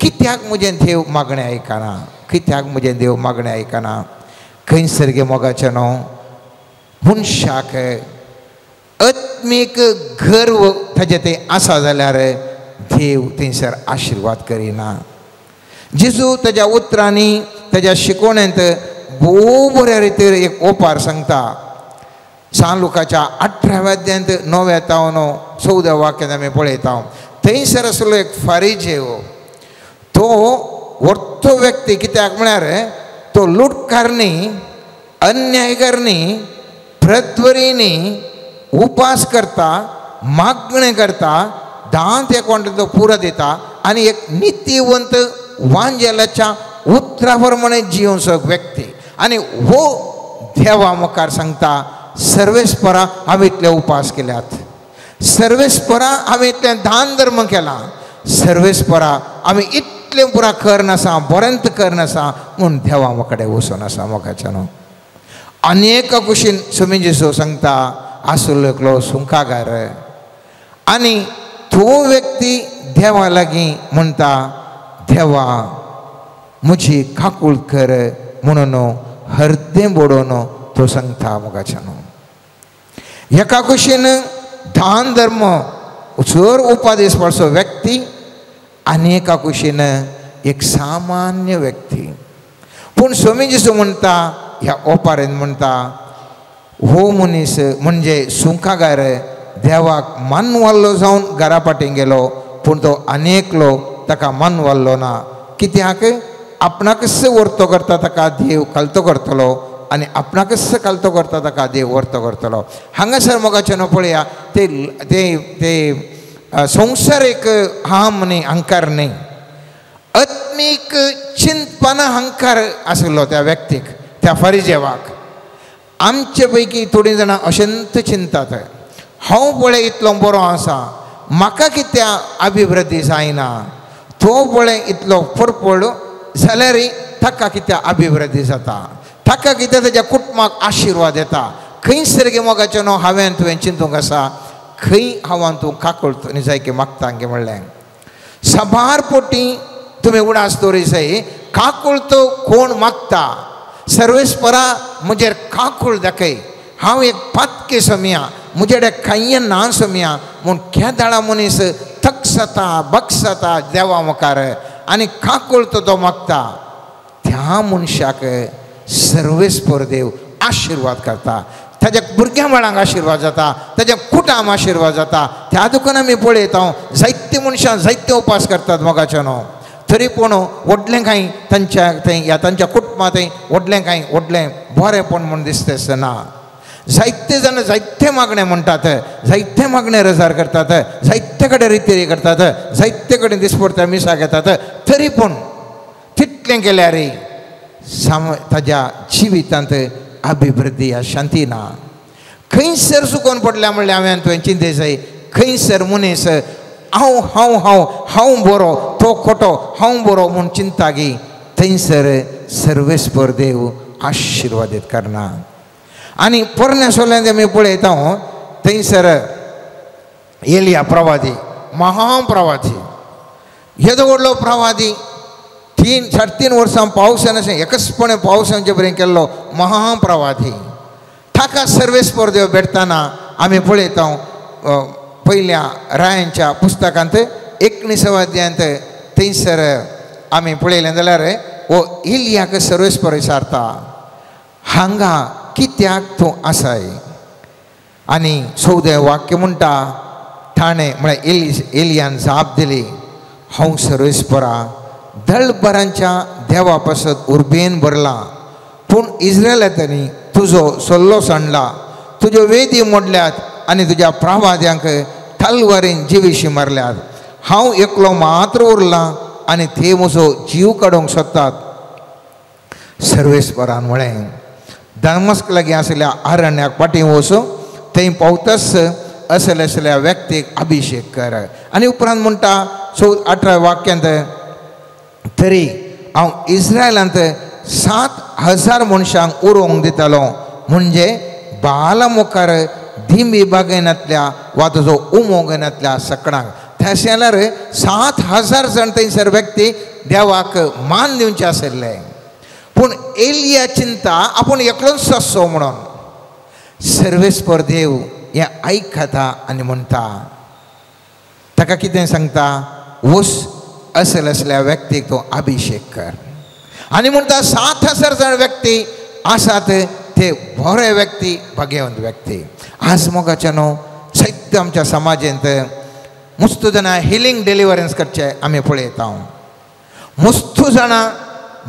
कित्याक म्हजें देव मागणें आयकना, कित्याक म्हजें देव मागणें आयकना. खंयसर गे मोगाचें न्हू मनशाक आत्मीक गर्व ताजे ते आसा जाल्यार देव थंयसर आशिर्वाद करिना. जेजू ताज्या उतरांनी ताज्या शिकवण्यांत भोव बऱ्या रितीर एक ओपार सांगता. सान लुकाच्या 18व्या अध्यायांत 9व्या तावन 14व्या वाक्यांत आमी पळयता. थंयसर आसलो एक फारिजेव, तो वर्तो व्यक्ती. कित्याक म्हळ्यार तो लुटकारणी, अन्यायकारणी, प्रद्वरीनी उपास करता, मागणें करता, दांत एक तो पुरो दिता आनी एक नितीवंत वांजेलाच्या उतरा प्रमाणे जिवंसो व्यक्ती. आनी हो देवा मुखार सांगता सर्वेस्परा हांवें इतले उपास केल्यात, सर्वेस्परा हांवें इतलें दान धर्म केला, सर्वेस्परा हांवें इतलें पुरा करनासा, बरेंत करनासा म्हूण देवा कडेन वचून आसा मोगाच्यान. अनेक कुशीन सुमी जेजू सांगता आसलो एकलो सुंकागार. आनी तो व्यक्ती देवा लागीं म्हणटा देवा म्हजी काकूळ कर म्हणून हृदय बोडोवन तो सांगता मोगाच्यान. एका कुशीन दान धर्म चड उपादेश पडचो व्यक्ती आनी एका कुशीन एक सामान्य व्यक्ती. पूण स्वामी जेजू म्हणटा ह्या ओपारेन म्हणटा हो मनीस म्हणजे सुंकागार देवाक मानवाल्लो जावन घरा फाटीं गेलो, पूण तो अनेक लोक ताका मानवाल्लो ना. कित्याक आपणाकच वर्तो करता ताका देव कालतो करतलो आनी आपणाकच कालतो करता ताका देव वर्तो करतलो. हांगासर मोगाचें पळया ते ते ते संवसारीक हाम न्ही अहंकार न्ही, आत्मीक चिंतपना अहंकार आसलो त्या व्यक्तीक, त्या फारिजेवाक. आमचे पैकी थोडीं जाणां अशेंत चिंतात हांव पळय इतलो बरो आसा, म्हाका कित्याक अभिवृद्धी जायना, तो पळय इतलो फरफड जाल्यार ताका कित्याक अभिवृद्धी जाता, ताका कित्याक ताज्या कुटुंबाक आशिर्वाद येता. खंयसर गे मोगाचें न्हू हांवें तुवें चिंतूंक आसा, खंय हांवां तूं काकूळ जाय की मागता गे म्हणलें. सभार पोटी तुमी उडास दवरिसाय काकूळ तो कोण मागता, सर्वेस्परा म्हजेर काकूळ दाखय, हांव एक पातके सोमिया, म्हजे कडेन कांय ना सोमिया म्हूण केदाळा मनीस थकसता बगसता देवा मुखार आनी काकूळ तो मागता. त्या मनशाक सर्वेस्पर देव आशिर्वाद करता, ताज्या भुरग्यां बाळांक आशिर्वाद जाता, ताज्या कुटाम आशिर्वाद जाता. त्या दुकान आमी पळयता जायते मनशां जायते उपास करतात मोगाचें न्हू, तरी पूण व्हडलें कांय तांच्या थंय या तांच्या कुटुंबां थंय व्हडलें कांय व्हडलें बरेंपण म्हूण दिसता ना. जायते जाण जायते मागणे म्हणटात, जायते मागणे रजार करतात, जायते कडेन रितीरी करतात, जायते कडेन दिसपडटा मिसाक येतात, तरी पूण तितलें केल्यार ताज्या जिवितांत अभिवृद्धी या शांती ना. खंयसर चुकोवन पडल्या म्हणल्यार हांवें तुवें चिंते जाय, खंयसर मनीस हांव हांव हांव हांव बरो तो खोटो, हांव बरो म्हूण चिंता गी, थंयसर सर्वेस्पर देव आशिर्वादीत करना. आनी पोरण्या सोल्यांत आमी पळयता थंयसर एलिया प्रवादी, महाप्रवादी, येदो व्हडलो प्रवादी, 3-3.5 वर्सां पावसान अशें एकचपणे पावसांचे बरें केल्लो महाप्रवादी ताका सर्वेस्पर देव भेटताना आमी पळयता पयल्या रायांच्या पुस्तकांत 19व्या अध्यायांत थंयसर आमी पळयलें जाल्यार हो इलियाक सर्वेस्पर विचारता हांगा कित्याक तूं आसाय आनी 14वें वाक्य म्हणटा ताणें म्हळ्यार एलियान जाप दिली हांव सर्वेस्परा दळभरांच्या देवा पासत उर्बेन भरला पूण इस्रायलांनी तुजो सल्लो सांडला तुज्यो वेदी मोडल्यात आनी तुज्या प्रवाद्यांक तलवारीन जिवीशी मारल्यात हांव एकलो मात्र उरला आनी ते म्हजो जीव काडूंक सोदतात सर्वेस्परान म्हळें दमस्क लागीं आसलेल्या अरण्याक फाटीं वच थंय पावतस असल्या व्यक्तीक अभिशेक कर आनी उपरांत म्हणटा 18व्या वाक्यांत तरी हांव इस्रायलांत 7,000 मनशांक उरोवंक दितालो म्हणजे बाला मुखार धिंबी बागेनांतल्या वा तुजो उमोगेनांतल्या सकाळांक तशें जाल्यार 7,000 जण थंयसर व्यक्ती देवाक मान दिवचे आशिल्ले पूण एलिया चिंता आपूण एकलोच सोंसो म्हणून सर्वेस्पर देव हें आयकता आनी म्हणटा ताका कितें सांगता वस असल्या व्यक्तीक तो अभिशेक कर आनी म्हणटा 7,000 जण व्यक्ती आसात ते बरे व्यक्ती भाग्यवंत व्यक्ती आज मोगाच्या न्हू सत्य आमच्या समाजांत मस्त जाणां हिलिंग डिलिव्हरन्स करचे आमी पळयता मस्त जाणां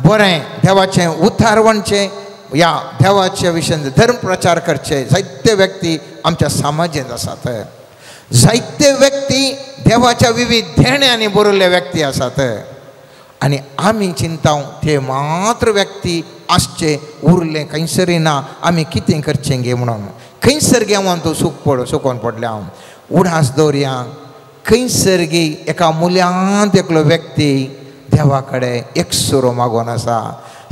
बरें देवाचें उद्धारवणचें ह्या देवाच्या विशयान धर्म प्रचार करचे जायते व्यक्ती आमच्या समाजांत आसात जायते व्यक्ती देवाच्या विविध धेण्यांनी बरोल्ले व्यक्ती आसात आनी आमी चिंताव ते मात्र व्यक्ती आसचे उरले खंयसरी ना आमी कितें करचें गे म्हणून खंयसर घेवन तूं सुकोवन पडल्या उडास दवरया खंयसर गे एका मुल्यांत एकलो व्यक्ती देवा कडेन एकसुरो मागोन आसा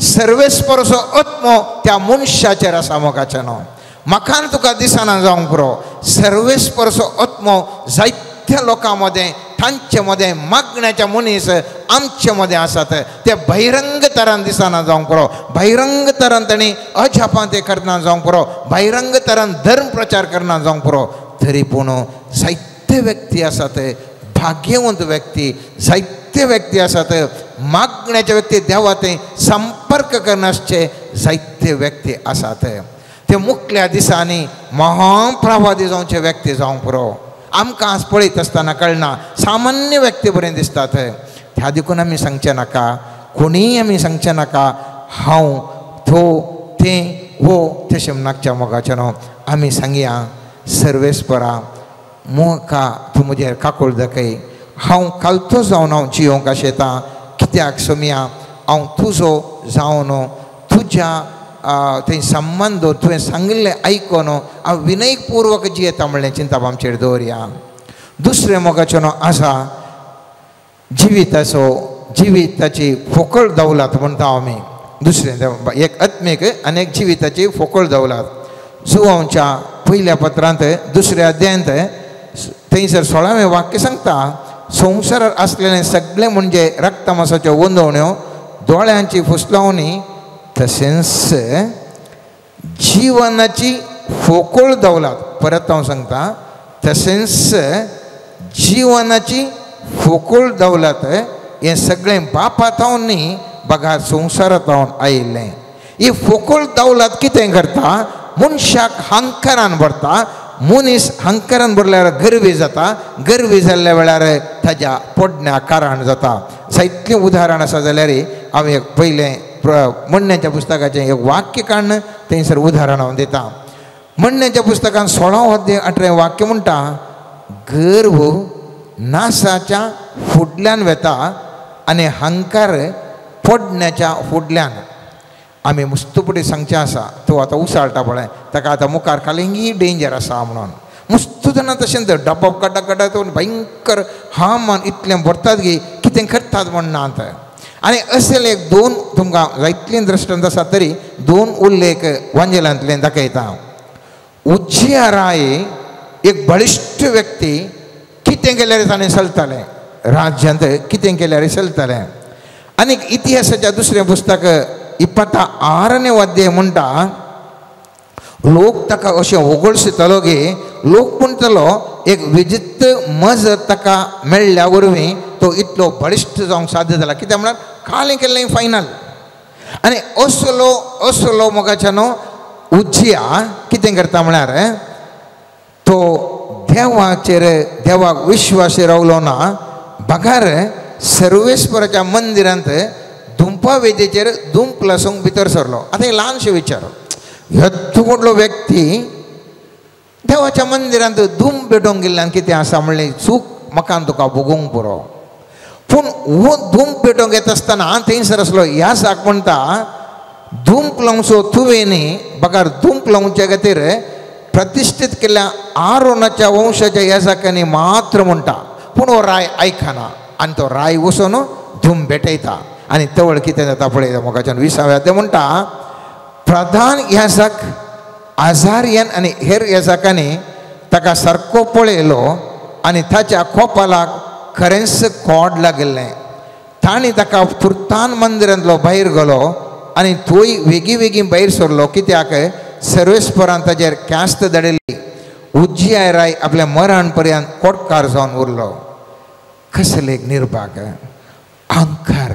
सर्वेस्परचो आत्मो त्या मनशाचेर आसा मोगाचें न्हू म्हाका तुका दिसना जावंक पुरो सर्वेस्परचो आत्मो जायत्या लोकां मदें तांचे मदें मागण्याच्या मनीस आमचे मदें आसात ते बहिरंग तरान दिसना जावंक पुरो बहिरंग तरान तांणी अजापां ते करना जावंक पुरो बहिरंग तरान धर्म प्रचार करना जावंक पुरो तरी पूण जायते व्यक्ती आसात भाग्यवंत व्यक्ती जायते व्यक्ती आसात मागण्याचे व्यक्ती देवा ते संपर्क करनासचे जायते व्यक्ती आसात ते मुखल्या दिसांनी महाप्रवादी जावचे व्यक्ती जावंक पुरो आमकां आज पळयत आसतना कळना सामान्य व्यक्ती बरें दिसतात त्या देखून आमी सांगचें नाका कोणीय आमी सांगचें नाका हांव तो तें वो तशें नागच्या मोगाचें न्हू आमी सांगया सर्वेस्परा मोका तूं म्हजेर काकूळ दाखय हांव कालतो जावन हांव जियोंक आशेतां कित्याक सोम्या हांव तुजो जावन तुज्या थंय संबंद तुवें सांगिल्लें आयकोन हांव विनयपूर्वक जियेता म्हणलें चिंता आमचेर दवरया दुसरें मोगाचें न्हू आसा जिविताची फोकळ दौलत म्हणटा आमी दुसरें एक आत्मीक आनी एक जिविताची फोकळ दौलत जुवांच्या पयल्या पत्रांत दुसऱ्या अध्यायांत थंयसर 16वें वाक्य सांगता संवसारांत आसलेलें सगळें म्हणजे रक्तमांसाच्यो वंदवण्यो दोळ्यांची फुसलावणी तशेंच जिवनाची फोकोळ दौलत परत हांव सांगता तशेंच जिवनाची फोकोळ दौलत हें सगळें बापातावन न्ही बघा संवसारांतावन आयिल्लें ही फोकोळ दौलत कितें करता मनशाक हंकारान भरता मनीस हंकारान भरल्यार गर्वी जाता गर्वी जाल्ल्या वेळार ताज्या पडण्याक कारण जाता जायतलीं उदाहरण आसा जाल्यार हांव एक पयलें म्हणण्याच्या पुस्तकाचें एक वाक्य काडून थंयसर उदाहरण हांव दितां म्हणण्याच्या पुस्तकान 16 अध्याय 18 वाक्य म्हणटा गर्व नासाच्या फुडल्यान वेता आनी हंकार पडण्याच्या फुडल्यान आमी मुस्तुपटी सांगचें आसा तो आतां उसाळटा पळय ताका आतां मुखार कालिंगी डेंजर आसा म्हणून मस्त जाणां तशें डबप काडटा तो भयंकर हामान इतलें भरतात गे कितें करतात म्हणनात आनी अशें एक 2 तुमकां जायतलीं दृश्टांत आसा तरी 2 उल्लेख वांजेलांतल्यान दाखयता उज्जिया राय एक बळिश्ट व्यक्ती कितें केल्यार ताणें चलतालें राज्यांत कितें केल्यार चलतालें आनी इतिहासाच्या दुसरें पुस्तक 26वें अध्याय म्हणटा लोक ताका अशें होगळशितलो गे लोक म्हणटलो एक विचित्र मज ताका मेळ्ळ्या वरवीं तो इतलो बळिश्ट जावंक साध्य जाला कित्याक म्हळ्यार कालें केल्लें फायनल आनी असलो मोगाच्यानो उज्जिया कितें करता म्हळ्यार तो देवाक विश्वासी रावलो ना बगार सर्वेस्पराच्या मंदिरांत धुंपा वेदेचेर धूंप लासूंक भितर सरलो आतां एक ल्हानशें विचार येदो व्हडलो व्यक्ती देवाच्या मंदिरांत धूंप पेटोवंक गेल्ल्यान कितें आसा म्हणलें चूक म्हाका तुका भोगूंक पुरो पूण हो धूंप पेटोवंक येता आसतना हांव थंयसर आसलो ह्या साक म्हणटा धूंप लावचो तुवें न्ही बगार धूंप लावचे खातीर प्रतिश्ठीत केल्ल्या आरोनाच्या वंशाच्या ह्या साकांनी मात्र म्हणटा पूण हो राय आयकना आनी तो राय वचून धूंप पेटयता आनी तवळ कितें जाता पळय मोगाच्यान 20वें ते म्हणटा प्रधान याजक आजारियन आनी हेर याजकांनी ताका सारको पळयलो आनी ताच्या कपालाक खरेंच कोड लागिल्लें तांणी ताका तुर्तान मंदिरांतलो भायर गेलो आनी थंय वेगीं भायर सरलो कित्याक सर्वेस्परान ताचेर क्यास्त धाडिल्ली उज्जिया राय आपल्या मरण पर्यंत कोटकार जावन उरलो कसले निर्भाग अहंकार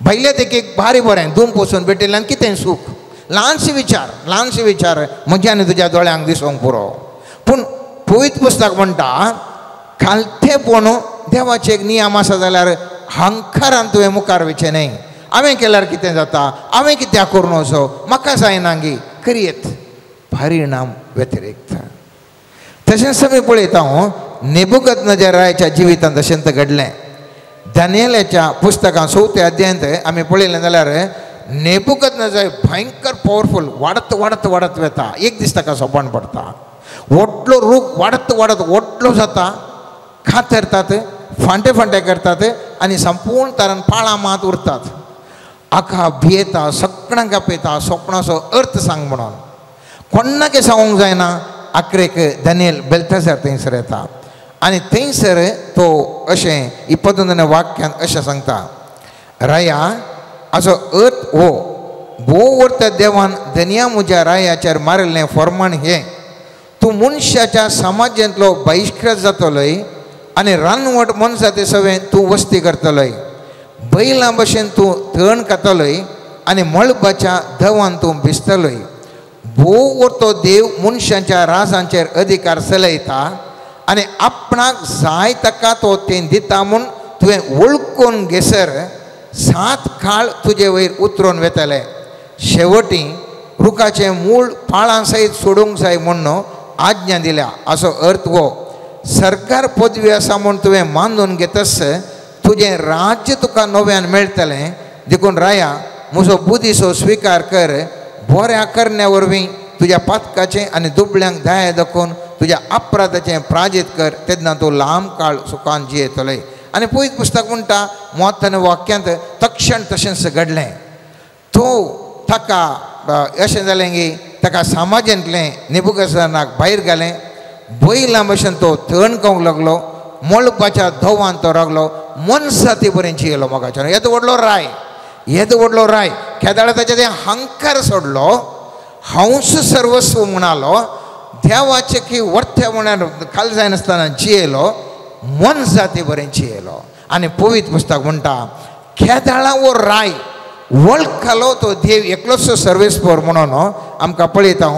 भायल्या देखीक भारी बरें धूंप वचून पेटयल्यान कितें सूख ल्हानशे विचार म्हज्या आनी तुज्या दोळ्यांक दिसोंक पुरो पूण पवित्र पुस्तक म्हणटा खालतेपण देवाचे एक नियम आसा जाल्यार अहंकारान तुवें मुखार वचचें न्ही हांवें केल्यार कितें जाता हांवें कित्याक करूं असो म्हाका जायना गी करीत परिणाम व्यतिरिक्त तशेंच आमी पळयता नेबुकदनेझराच्या जिवितांत तशेंच घडलें दानियेलाच्या पुस्तकां 4थ्या अध्यायांत आमी पळयलें जाल्यार नेबुकदनेझर भयंकर पॉवरफूल वाडत वता एक दीस ताका सोंपण पडटा व्हडलो रूख वाडत व्हडलो जाता खातरतात फांटे करतात आनी संपूर्ण तरान पाळां मात उरतात आखा भियेता सगळ्यांक आपयता स्वप्नाचो अर्थ सांग म्हणून कोणाक सांगूंक जायना आखरेक दानियेल बेल्ताजार थंयसर येता आनी थंयसर तो अशें 29वें वाक्यांत अशें सांगता राया असो अर्थ हो भोव वर्त देवान दनिया म्हज्या रायाचेर मारिल्लें फर्माण हें तूं मनशाच्या समाजांतलो बहिष्कार जातलोय आनी रानवट मनशां ते सगळें तूं वस्ती करतलोय बैलां भशेन तूं थण खातलोय आनी मळबाच्या धवान तूं भिजतलोय भोव वर्तो देव मनशांच्या राजांचेर अधिकार चलयता आनी आपणाक जाय ताका तो तें दिता म्हूण तुवें वळखून घेसर 7 काळ तुजे वयर उतरून वेतले शेवटी रुखाचें मूळ पाळां सयत सोडूंक जाय म्हणून आज्ञा दिल्या असो अर्थ हो सरकार पदवी आसा म्हूण तुवें मानून घेतस तुजें राज्य तुका नव्यान मेळटलें देखून राया म्हजो बुदीचो स्विकार कर बऱ्या करण्या वरवीं तुज्या पातकाचें आनी दुबळ्यांक दाय दाखोवन तुज्या अपराधाचें प्राजीत कर तेन्ना तूं लांब काळ सुखान जियेतलोय आनी पयलीं पुस्तक म्हणटा 32वें वाक्यांत तक्षण तशेंच घडलें तो ताका अशें जालें की ताका समाजांतलें नेबुकदनेझराक भायर घालें बैलां भशेन तो थण खावंक लागलो मळबाच्या धवान तो रावलो मनशां ती बरें जियेलो मोगाच्यान येदो व्हडलो राय केदाळ ताचे ते अहंकार सोडलो हंस सर्वस्व म्हणालो देवाचे की वर्थ्या म्हण्यार खाल जायनासतना जियेलो मन जाती बरें जियेलो आनी पवित्र पुस्तक म्हणटा केदाळा वो राय वळखलो तो देव एकलोच सर्वेस्पर म्हणून आमकां पळयता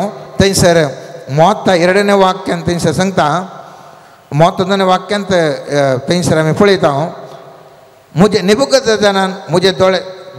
थंयसर 32वें वाक्यांत थंयसर सांगता 32वें वाक्यांत थंयसर आमी पळयता म्हजे नेबुकदनेझरान म्हजे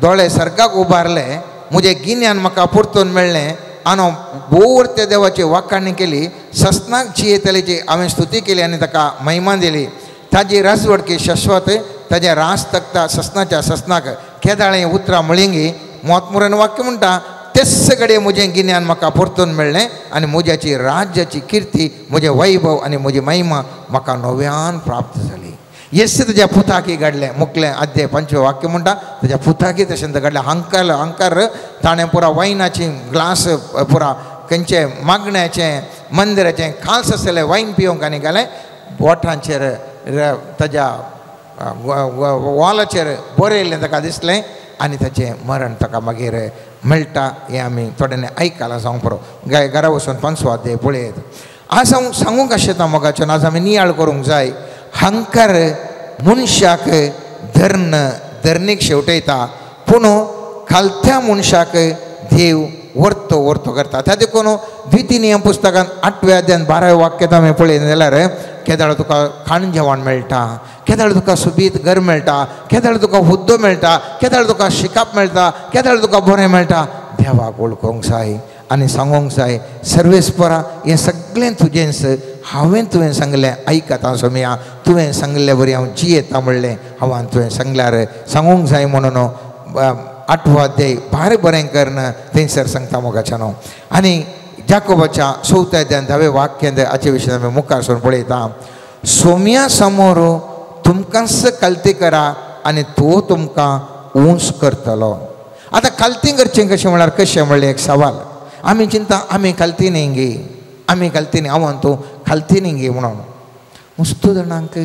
दोळे सर्गाक उबारले म्हजें गिन्यान म्हाका परतून मेळ्ळें आनी भोव त्या देवाची वाखाणणी केली सस्नाक जियेतलेची हांवें स्तुती केली आनी ताका महिमा दिली ताजी राजवडकी शाश्वत ताजें राज तख्ता सस्नाच्या सस्नाक केदाळें उतरां मळिंगी 33वें वाक्य म्हणटा तेच घडये म्हजें गिन्यान म्हाका परतून मेळ्ळें आनी म्हज्याची राज्याची कीर्ती म्हजें वैभव आनी म्हजी महिमा म्हाका नव्यान प्राप्त जाली येस तेज्या पुताकी घडलें मुखलें अध्याय 5वें वाक्य म्हणटा तेज्या पुताकी तशेंच घडलें अहंकार ताणें पुरा वायनाची ग्लास पुरा खंयचे मागण्याचें मंदिराचें खास आसलें वायन पिवंक आनी घालें बोटांचेर ताज्या वॉलाचेर बरयल्लें ताका दिसलें आनी ताचें मरण ताका मागीर मेळटा हें आमी थोड्यांनी आयकलां जावं पुरो घरा वचून 5 अध्याय पळयत. आज हांव सांगूंक आशिता मोगाच्यान आज आमी नियाळ करूंक जाय. हंकार मनशाक धरणीक शेवटयता पूण खालत्या मनशाक देव व्हरतो व्हरतो करता. त्या देखून द्वितीय नियम पुस्तकान 8व्या अध्यायान 12वें वाक्यांत आमी पळयलें जाल्यार केदाळ तुका खाण जेवण मेळटा, केदाळ तुका सुबीत घर मेळटा, केदाळ तुका हुद्दो मेळटा, केदाळ तुका शिकाप मेळटा, केदाळ तुका बरें मेळटा. देवाक वळखूंक जाय आनी सांगूंक जाय सर्वेस्परा हें सगळें तुजेंच. हांवें तुवें सांगलें आयक आतां सोम्या, तुवें सांगलें बरी हांव जियेता म्हणलें हांवान तुवें सांगल्यार सांगूंक जाय म्हणून 8वो अध्याय बरें करन थंयसर सांगता मोगाच्यान. आनी जाकोबाच्या 4व्या अध्यायान 10वें वाक्यांत हाचे विशीं आमी मुखार सावन पळयता. सोम्या समोर तुमकांच कल्ती करा आनी तो तुमकां उंच करतलो. आतां कल्ती करचें कशें म्हळ्यार कशें म्हणलें एक सवाल. आमी चिंता आमी कल्ती न्ही गे, आमी कल्ती न्ही, हांव तूं कल्ती न्ही गे म्हणून. मस्तू जाणांक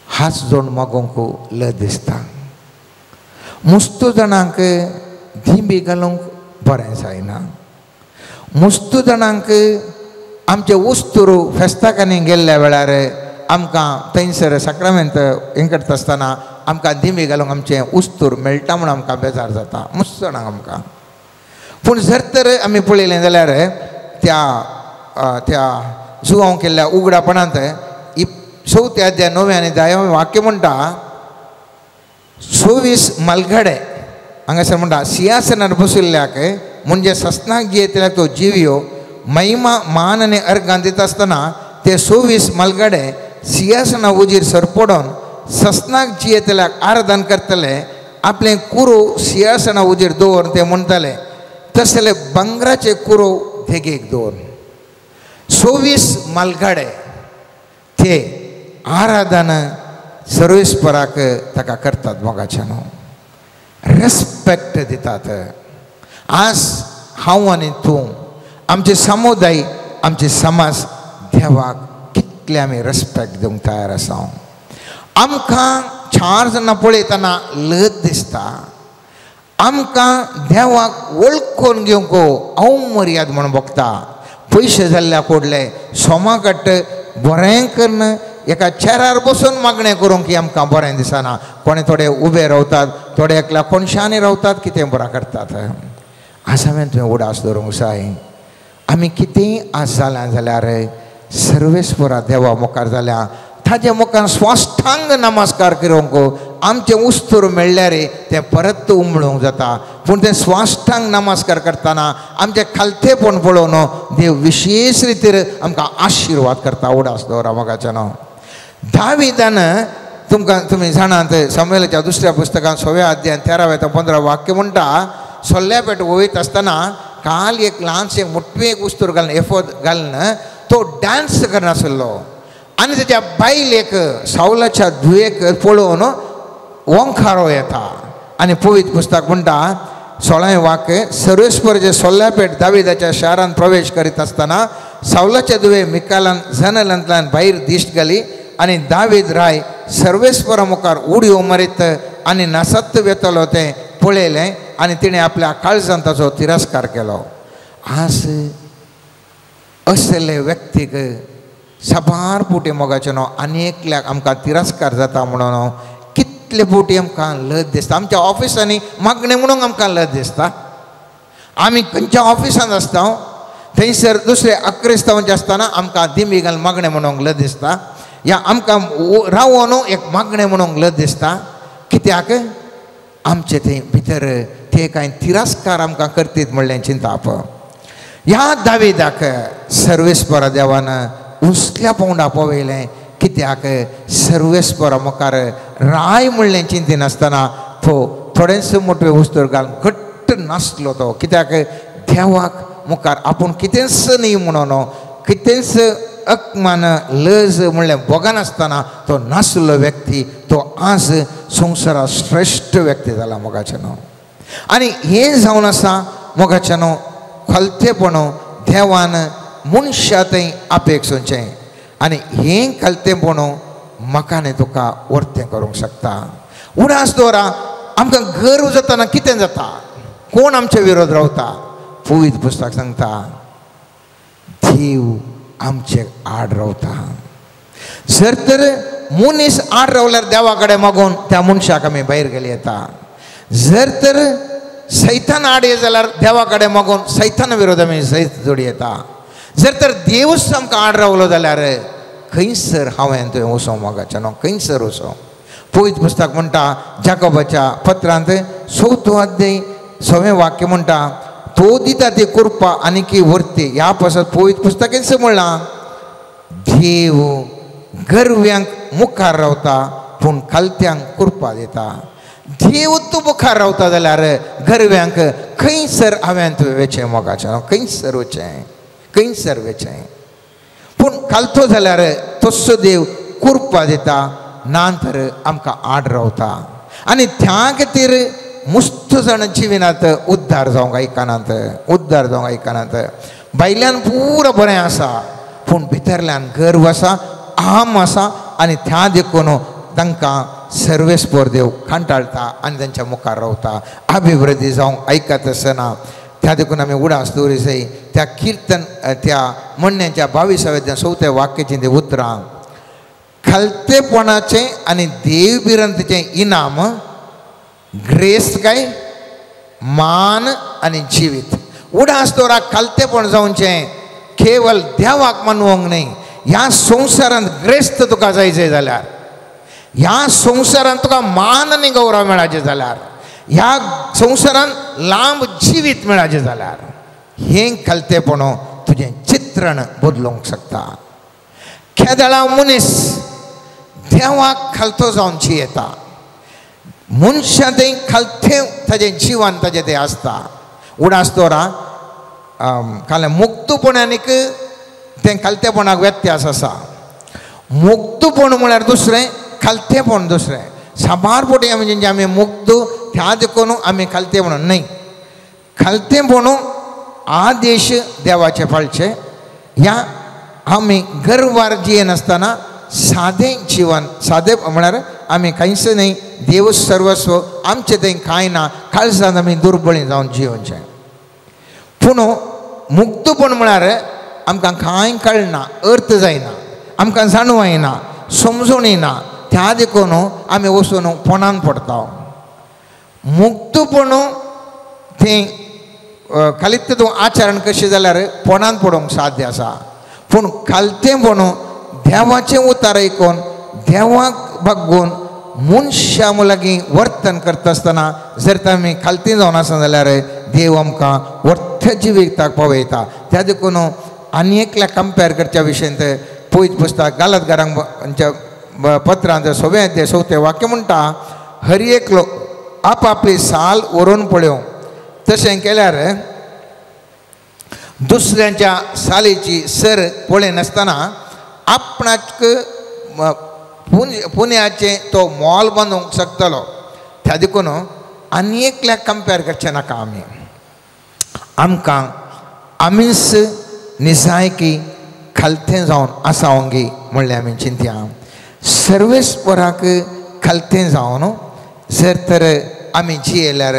हाच जोड मागोवंक लज दिसता. मस्तू जाणांक धिंबी घालूंक बरें जायना. मस्तू जाणांक आमचे उस्तूर फेस्ताकांनी गेल्ल्या वेळार आमकां थंयसर साक्रामेंत हें करता आसतना आमकां धिंबी घालूंक आमचें उस्तूर मेळटा म्हणून आमकां बेजार जाता. मस्त जाणांक आमकां. पूण जर तर आमी पळयलें जाल्यार त्या जुवांव केल्ल्या उगडापणांत 4व्या अध्याय 9वें आनी 10वें वाक्य म्हणटा 26 मलगडे हांगासर म्हणटा सिंहासनार बशिल्ल्याक म्हणजे सस्नाक जियेतल्याक तो जिवियो महिमा मान आनी अर्गां दिता आसतना ते 26 मलगडे सिंहासना उजीर सरपडोवन सस्नाक जियेतल्याक आराधन करतले. आपलें कुरू सिंहासना उजीर दवर ते म्हणटाले तसले बंगराचे कुरू देगेक दवर. 26 मलगडे ते आराधन सर्वेस्पराक ताका करतात मोगाच्यान. रेस्पेक्ट दितात. आज हांव आनी तूं आमचे समुदाय आमचे समाज देवाक कितले आमी रेस्पेक्ट दिवंक तयार आसा. आमकां 4 जाणां पळयतना लज दिसता. आमकां देवाक वळखून घेवंक हांव मर्याद म्हणून बगता. पयशे जाल्ल्या कोडले सोमा कट्ट बरें करन एका चेरार बसून मागणें करूंक की आमकां बरें दिसना. कोणे थोडे उबे रावतात, थोडे एकल्या कोणशांनी रावतात, कितें बरां करतात. आज हांवें तुवें उडास दवरूंक जाय. आमी कितेंय आज जाल्यां जाल्यार सर्वेस्परा देवा मुखार जाल्या ताजे मुखार स्वाश्टांग नमस्कार करूंक आमचें उस्तूर मेळ्ळ्यार तें परत उमळूंक जाता. पूण तें स्वाश्टांग नमस्कार करतना आमचें खालतेपण पळोवन देव विशेश रितीर आमकां आशिर्वाद करता. उडास दवरा मोगाच्यान. दाविदान तुमी जाणात सामुएलाच्या 2ऱ्या पुस्तकान 6व्या अध्यायान 13वें ते 15वें वाक्य म्हणटा सोल्ल्या पेट वयत आसतना काल एक ल्हानशें मोठ्ठें एक उस्तूर घालून एफोद घालून तो डान्स करनासलो आनी तेच्या बायलेक सावलाच्या धुयेक पळोवन ओंकारो येता. आनी पवित्र पुस्तक म्हणटा 16वें वाक्य सर्वेस्पर जे सोल्ल्या पेट दाविदाच्या शारान प्रवेश करीत आसतना सावलाच्या धुवे मिकालान जनेलांतल्यान भायर दिश्ट घाली आनी दावीद राय सर्वेस्परा मुखार उडयो मारीत आनी नासत वेतलो तें पळयलें आनी तिणें आपल्या काळजांत ताचो तिरस्कार केलो. आज असले व्यक्तीक सबार पुटी मोगाच्यान आनी एकल्याक आमकां तिरस्कार जाता म्हणून कितले पुटी आमकां लज दिसता. आमच्या ऑफिसांनी मागणें म्हणून आमकां लज दिसता. आमी खंयच्या ऑफिसान आसता थंयसर दुसरे अक्रिस्तांवांचे आसतना आमकां धिंबी घालून मागणें म्हणूंक लज दिसता. या आमकां रावोन एक मागणें म्हणूंक लज दिसता. कित्याक आमचे थंय भितर ते कांय तिरस्कार आमकां करतीत म्हणलें चिंताप. ह्या दाविदाक सर्वेस्परा देवान उसल्या पोंडा पळयलें. कित्याक सर्वेस्परा मुखार राय म्हणलें चिंतिनासतना तो थोडेंच मोठे वस्तूर घालून घट्ट नासलो तो. कित्याक देवाक मुखार आपूण कितेंच न्ही म्हणून कितेंच अकमान लज म्हणलें बोगानासतना तो नासलो व्यक्ती तो आज संवसारांत श्रेश्ठ व्यक्ती जाला मोगाच्यान. आनी हें जावन आसा मोगाच्यान खलतेपण देवान मनशा थंय अपेक्षुचें. आनी हें खलतेपण म्हाका न्ही तुका वर्तें करूंक शकता. उडास दवरा आमकां गर्व जातना कितें जाता, कोण आमचे विरोध रावता. पवित्र पुस्तक सांगता देव आमचे आड रावता. जर तर मनीस आड रावल्यार देवा कडेन मागून त्या मनशाक आमी भायर गेले येता. जर तर सैतान आड ये जाल्यार देवा कडेन मागून सैताना विरोध आमी सैत जोडी येता. जर तर देवच आमकां आड रावलो जाल्यार खंयसर हांवें तुवें वचों मागचें न्हू, खंयसर वचों. पवित्र पुस्तक म्हणटा जाकोबाच्या पत्रांत 4 अध्याय 6वें वाक्य म्हणटा तो दिता ती कृपा आनी की वर्ते. ह्या पासत पवित्र पुस्तकेच म्हणलां देव गर्व्यांक मुखार रावता पूण खालत्यांक कृपा दिता. देव तूं मुखार रावता जाल्यार गर्व्यांक खंयसर हांवें तुवें वेचें मोगाचें न्हू, खंयसर वचें, खंयसर वेचें. पूण खालतो जाल्यार तस्सो देव कृपा दिता, नांतर आमकां आड रावता. आनी त्या खातीर मुस्त जाण जिविनांत उद्धार जावंक आयकनात, उद्धार जावंक आयकनात. भायल्यान पुरो बरें आसा पूण भितरल्यान गर्व आसा, अहम आसा आनी त्या देखून तांकां सर्वेस्पर देव कंटाळटा आनी तांच्या मुखार रावता. अभिवृद्धी जावंक आयकत आसतना त्या देखून आमी उडास दवरी जाय. त्या किर्तन त्या म्हणण्याच्या 22व्या वाक्याचीं ती उतरां खालतेपणाचें आनी देवबिरंतेचें इनाम ग्रेस काय मान आनी जिवीत. उडास दवरा खालतेपण जावचें केवल देवाक मानवंक न्ही, ह्या संवसारांत ग्रेस्त तुका जायचें जाल्यार, ह्या संवसारांत तुका मान आनी गौरव मेळाचें जाल्यार, ह्या संवसारांत लांब जिवीत मेळाचें जाल्यार हें खालतेपण तुजें चित्रण बदलूंक शकता. केदळा मनीस देवाक खालतो जावन जियेता. मनशां थंय खालतें ताजें जिवन ताजें तें आसता. उडास दवरा काल मुक्तपण आनीक तें खालतेपणाक व्यत्यास आसा. मुक्तपण म्हळ्यार दुसरें, खालतेपण दुसरें. साबारपटी म्हणजे आमी मुक्त त्या देखून आमी खालतेपण न्ही. खालतेपण आदेश देवाचे फाळचे. ह्या आमी गर्वार जियेनासतना सादें जिवन, सादें म्हळ्यार आमी कांयच न्ही, देव सर्वस्व, आमचें थंय कांय ना, काळजांत आमी दुर्बळी जावन जियोवचें. पूण मुक्तपण म्हळ्यार आमकां कांय कळना, अर्थ जायना, आमकां जाणूं येना, समजून येना, त्या देखून आमी वचून पोंदान पडटा. मुक्तपण तें खालीच तूं आचरण कशें जाल्यार पोंदान पडोवंक साध्य आसा. पूण खालतेपण देवाचें उतार आयकून देवाक भागून मनशा लागीं वर्तन करता आसतना जर तर आमी खालती जावन आसा जाल्यार देव आमकां वर्थ जिविताक पावयता. त्या देखून आनी एकल्या कंपेर करच्या विशयंत पवित्र पुस्तक गालातकारांच्या पत्रांत 6वें अध्याय 4वें वाक्य म्हणटा हर एक लोक आपआपली साल व्हरून पळोवं. तशें केल्यार दुसऱ्यांच्या सालेची सर पळय नासतना आपणाक पुण्याचें तो मोल बांदूंक शकतलो. त्या देखून आनी एकल्याक कंपेर करचें नाका. आमकां आमीच निजायकी खालतें जावन आसावंगी म्हणलें आमी चिंतया. सर्वेस्पराक खालतें जावन जर तर आमी जियेल्यार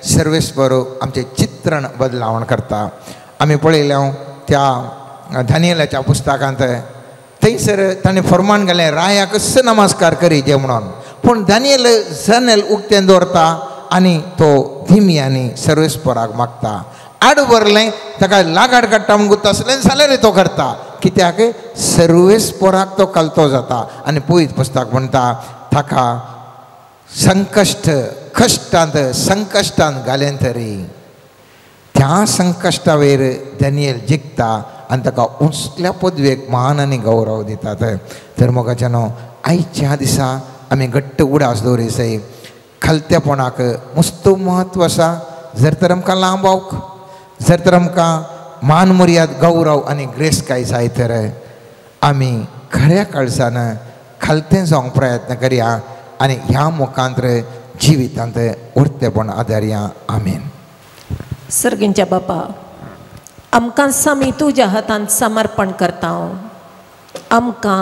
सर्वेस्पर आमचें चित्रण बदलावण करता. आमी पळयलें त्या दानियेलाच्या पुस्तकांत थंयसर ताणें फर्मान घालें रायाक नमस्कार करी जे म्हणून. पूण दानियल जनेल उक्तें दवरता आनी तो धिम्यांनी सर्वेस्पराक मागता. आड भरलें ताका लागाड काडटा म्हूण गुत्त आसलें जाल्यार तो करता. कित्याक सर्वेस्पराक तो कालतो जाता. आनी पवित्र पुस्तक म्हणटा ताका संकश्ट कश्टांत संकश्टांत घालें तरी त्या संकश्टा वयर दानियल जिखता आनी ताका उसल्या पदवेक मान आनी गौरव दितात. तर मोगाच्यानो आयच्या दिसा आमी घट्ट उडास दवरी जाय. खालतेपणाक मस्त म्हत्व आसा. जर तर आमकां लांबावक, जर तर आमकां मान मर्याद गौरव आनी ग्रेसकाय जाय तर आमी खऱ्या काळजान खालतें जावंक प्रयत्न करया आनी ह्या मुखांतर जिवितांत उरतेपण आदारया. आमीन. सर्गींच्या बापा, आमकां सामी तुज्या हातांत समर्पण करता. आमकां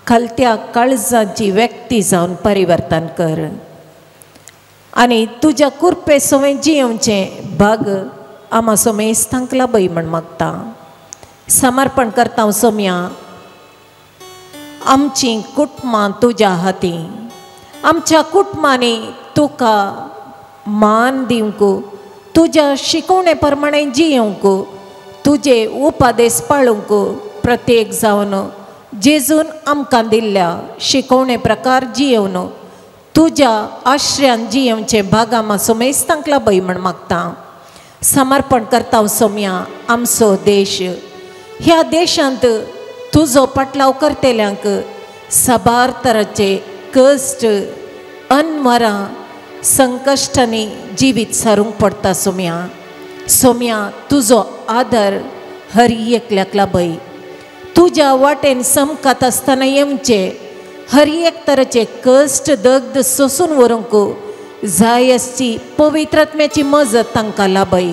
खालत्या काळजाची व्यक्ती जावन परिवर्तन कर आनी तुज्या कुरपे सोवें जियोवचें भाग आमा सोमें इस्तांकला बई म्हण मागता. समर्पण करता हांव सोम्या आमची कुटुंबां तुज्या हातीं. आमच्या कुटुंबांनी तुका मान दिवंक, तुज्या शिकवणे प्रमाणे जियोंक, तुजे उपादेश पाळूंक प्रत्येक जावन जेजून आमकां दिल्ल्या शिकवणे प्रकार जियोवन तुज्या आश्रयान जियोवचें भागा मातसो मेस्तांकला बई म्हण मागता. समर्पण करता हांव सोम्या आमचो देश. ह्या देशांत तुजो पाटलाव करतेल्यांक साबार तरांचे कश्ट अनवरां संकश्टांनी जिवीत सारूंक पडटा. सोम्या तुजो आदर हर एकल्याक लाबय. तुज्या वाटेन समकात आसतना येवचे हर एक तरांचे कश्ट दग्ध सोसून व्हरूंक जाय आसची पवित्रात्म्याची मजत तांकां लाबय.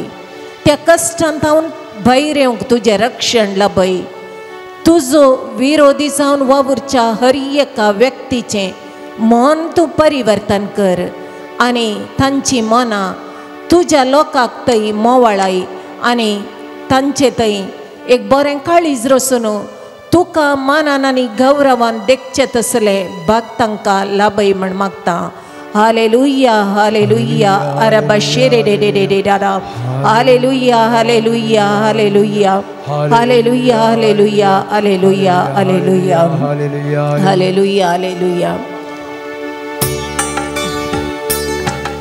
त्या कश्टांत हांव भायर येवंक तुजें रक्षण लाबय. तुजो विरोधी जावन वावुरच्या हर एका व्यक्तीचें मन तूं परिवर्तन कर आनी तांची मनां तुज्या लोकांक थंय मोवाळाय आनी तांचे थंय एक बरें काळीज रचून तुका मानान आनी गौरवान देखचे तसले भाग तांकां लाबय म्हण मागता. हालेलुया हालेलुया अरबा शेरे रे रे रे रे दादा हालेलुया हालेलुया हालेलुया हालेलुया हालेलुया हालेलुया हालेलुया हालेलुया हालेलुया.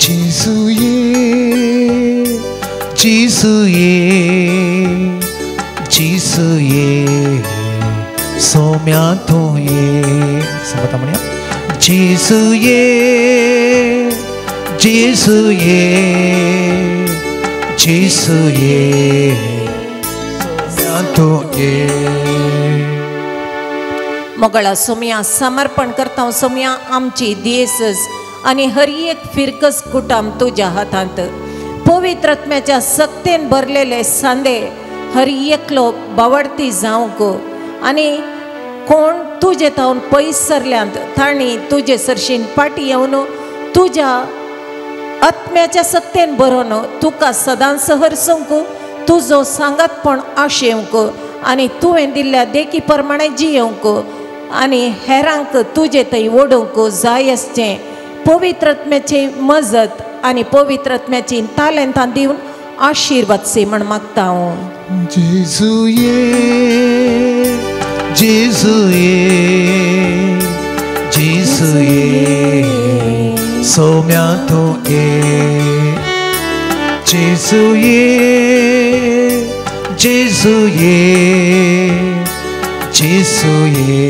जिसुये जिसुये जिसुये सोम्या तुये सांगता म्हणया जिसुये जिसुये जिसुये सोम्या तुये. मोगळा सोम्या समर्पण करता सोम्या आमची देसस आनी हर एक फिरकस कुटाम तुज्या हातांत. पवित्र आत्म्याच्या सक्तेन भरलेले सांदे हर एकलो बावडती जावंक आनी कोण तुजे तावन पयस सरल्यांत तांणी तुजे सरशीन पाटी येवन तुज्या आत्म्याच्या सक्तेन भरोवन तुका सदांच हरसूंक तुजो सांगातपण आशेवंक आनी तुवें दिल्ल्या देखी प्रमाणे जियोवंक आनी हेरांक तुजे थंय ओडूंक जाय आसचें पवित्र आत्म्याची मजत आनी पवित्र आत्म्याची तालेंतां दिवन आशिर्वाद से म्हण मागता हांव. जिसुये जिसुये जिसुये सोम्या तुये जिसुये जिसुये जिसुये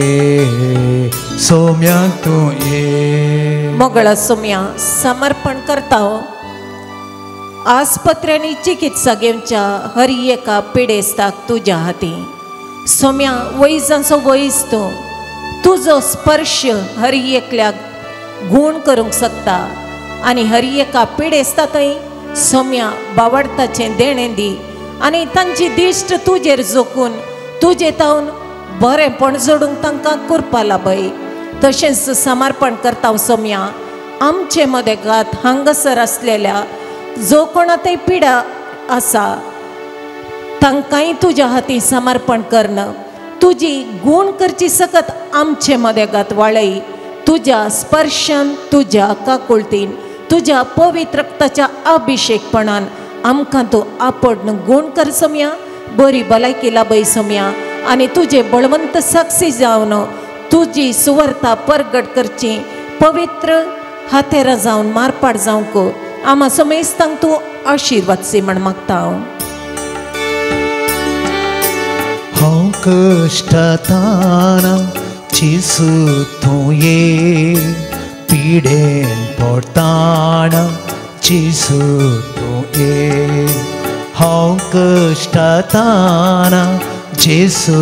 सोम्या तुये. मोगळा सोम्या समर्पण करता आस्पत्र्यांनी चिकित्सा घेवच्या हर एका पिडेस्ताक तुज्या हातीं. सोम्या वैजांचो वैज तूं तुजो स्पर्श हर एकल्याक गूण करूंक शकता आनी हर एका पिडेस्ता थंय सोम्या बावडताचें देणें दी आनी तांची दिश्ट तुजेर जोखून तुजे तावन बरेंपण जोडूंक तांकां करपा लाबय. तशेंच समर्पण करता सोम्या आमचे मदेगात हांगासर आसलेल्या जो कोणातय पिडा आसा तांकांय तुज्या हातीं समर्पण करन. तुजी गूण करची सकत आमचे मदेगात वाळय. तुज्या स्पर्शान तुज्या काकुळतीन तुज्या पवित्र रक्ताच्या अभिषेकपणान आमकां तूं आपण गूण कर सोम्या. बरी भलायकी लाबय सोम्या आनी तुजे बळवंत साक्षी जावन तुजी सुवार्ता परगट करची पवित्र हातेरां जावन मारपाड जावंक आमा समेस्तांक तूं आशिर्वाद से म्हण मागता हांव. हांव कश्टाताना जिसू तुये पिडेन पडताना जिसू तुये. हांव कश्टाताना जिसू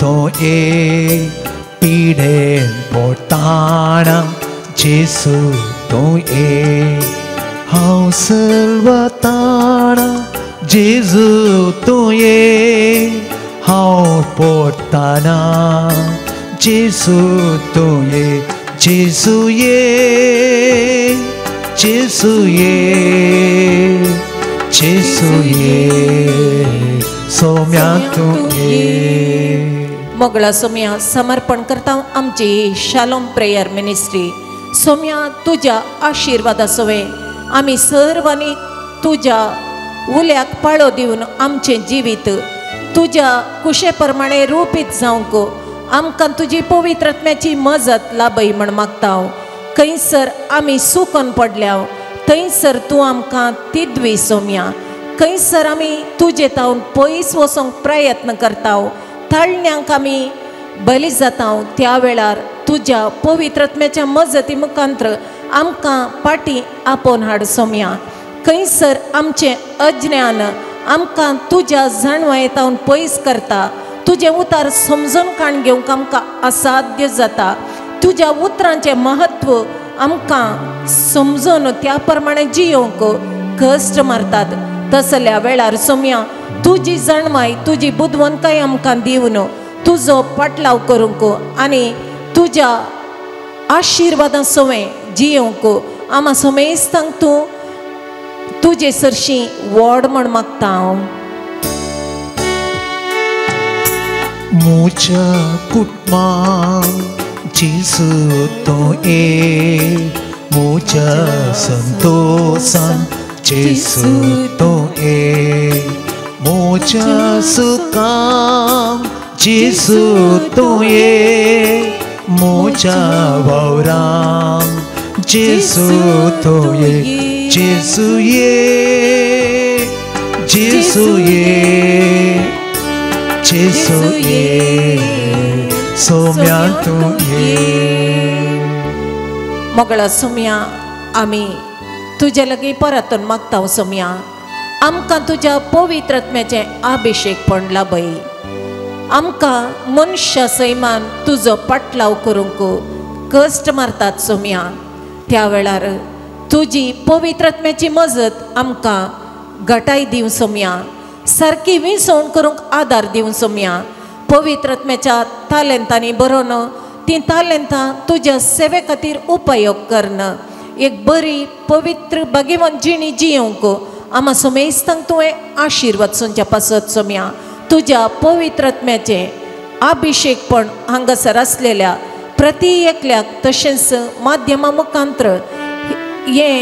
तुये पिडेन पडताना जिसू तुये. हांव सलवताना जेजू तुये हांव पडताना जेसू तू ये, जेसू ये, जेसू ये, जेसू ये, सोम्या तू ये. मोगळा सोम्या समर्पण करता आमची शालोम प्रेयर मिनिस्ट्री. सोम्या तुझ्या आशिर्वादा सवे आमी सर्वांनी तुझ्या उल्याक पाळो दिवन आमचे जिवीत तुझ्या कुशे प्रमाणे रूपीत जावंक आमकां तुजी पवित्र आत्म्याची मजत लाभय म्हण मागता हांव. खंयसर आमी सुकून पडल्या थंयसर तूं आमकां तिदवी सोम्या. खंयसर आमी तुजे तावन पयस वचोंक प्रयत्न करता ताळण्यांक आमी बली जाता त्या वेळार तुज्या पवित्र आत्म्याच्या मजती मुखांत्र आमकां पाटी आपोवन हाड सोम्या. खंयसर आमचें अज्ञान आमकां तुज्या जाणवायेतावन पयस करता, तुजें उतार समजून काण घेवंक आमकां असाध्य जाता, तुज्या उतरांचें महत्व आमकां समजून त्या प्रमाणे जियोंक कश्ट मारतात. तसल्या वेळार सोम्या तुजी जाणवाय तुजी बुदवंताय आमकां दिवन तुजो पाटलाव करूंक आनी तुज्या आशिर्वादां सवें जियोंक आमा समेस्तांक तूं तुजे सरशी वोड म्हण मागता हांव. मुझ्या कुटुंबां जेसू तू ये, मुझ्या संतोषां जेसू तू ये, मुझ्या सुखां जेसू तू ये, मुझ्या वावरां जेसू तू ये, जेसू ये, जेसू ये, जेसू ये, सोम्या तू ये. मोगळा सोम्या आमी तुजे लागीं परतून मागता सोम्या आमकां तुज्या पवित्र आत्म्याचें अभिषेकपण लाभय. आमकां मनुश्य सैमान तुजो पाटलाव करूंक कश्ट मारतात सोम्या. त्या वेळार तुजी पवित्र आत्म्याची मजत आमकां घटाय दिवं सोम्या. सारकी विसवण करूंक आदार दिवं सोम्या. पवित्र आत्म्याच्या तालेंतांनी बरोवन ती तालेंतां तुज्या सेवे खातीर उपयोग करन एक बरी पवित्र भाग्यवान जिणी जियोंक आमा समेस्तांक तुवें आशिर्वाद सोंच्या पासत सोम्या. तुज्या पवित्र आत्म्याचें अभिषेकपण हांगासर आसलेल्या प्रति एकल्याक तशेंच माध्यमा मुखांत्र हे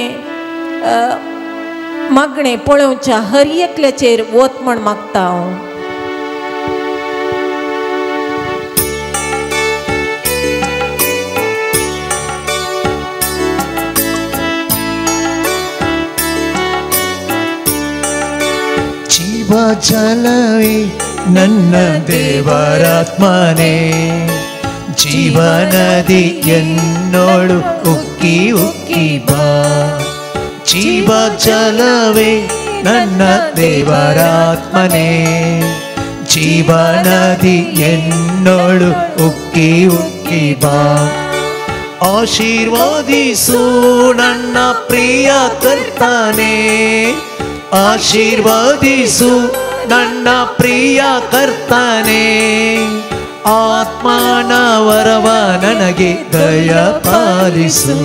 मागणें पळोवच्या हर एकल्याचेर वत म्हण मागता हांव. ಜೀವ ಜಲವೇ ನನ್ನ ದೇವರಾತ್ಮನೇ, ಜೀವನದಿ ಎನ್ನೋಳು ಉಕ್ಕಿ ಉಕ್ಕಿ ಬಾ. ಜೀವ ಜಲವೇ ನನ್ನ ದೇವರಾತ್ಮನೇ, ಜೀವನದಿ ಎನ್ನೋಳು ಉಕ್ಕಿ ಉಕ್ಕಿ ಬಾ. ಆಶೀರ್ವಾದಿಸು ನನ್ನ ಪ್ರಿಯ ಕರ್ತನೇ, ಆಶೀರ್ವಾದಿಸು ನನ್ನ ಪ್ರಿಯ ಕರ್ತನೇ. ಆತ್ಮನ ವರವ ನನಗೆ ದಯಪಾಲಿಸು,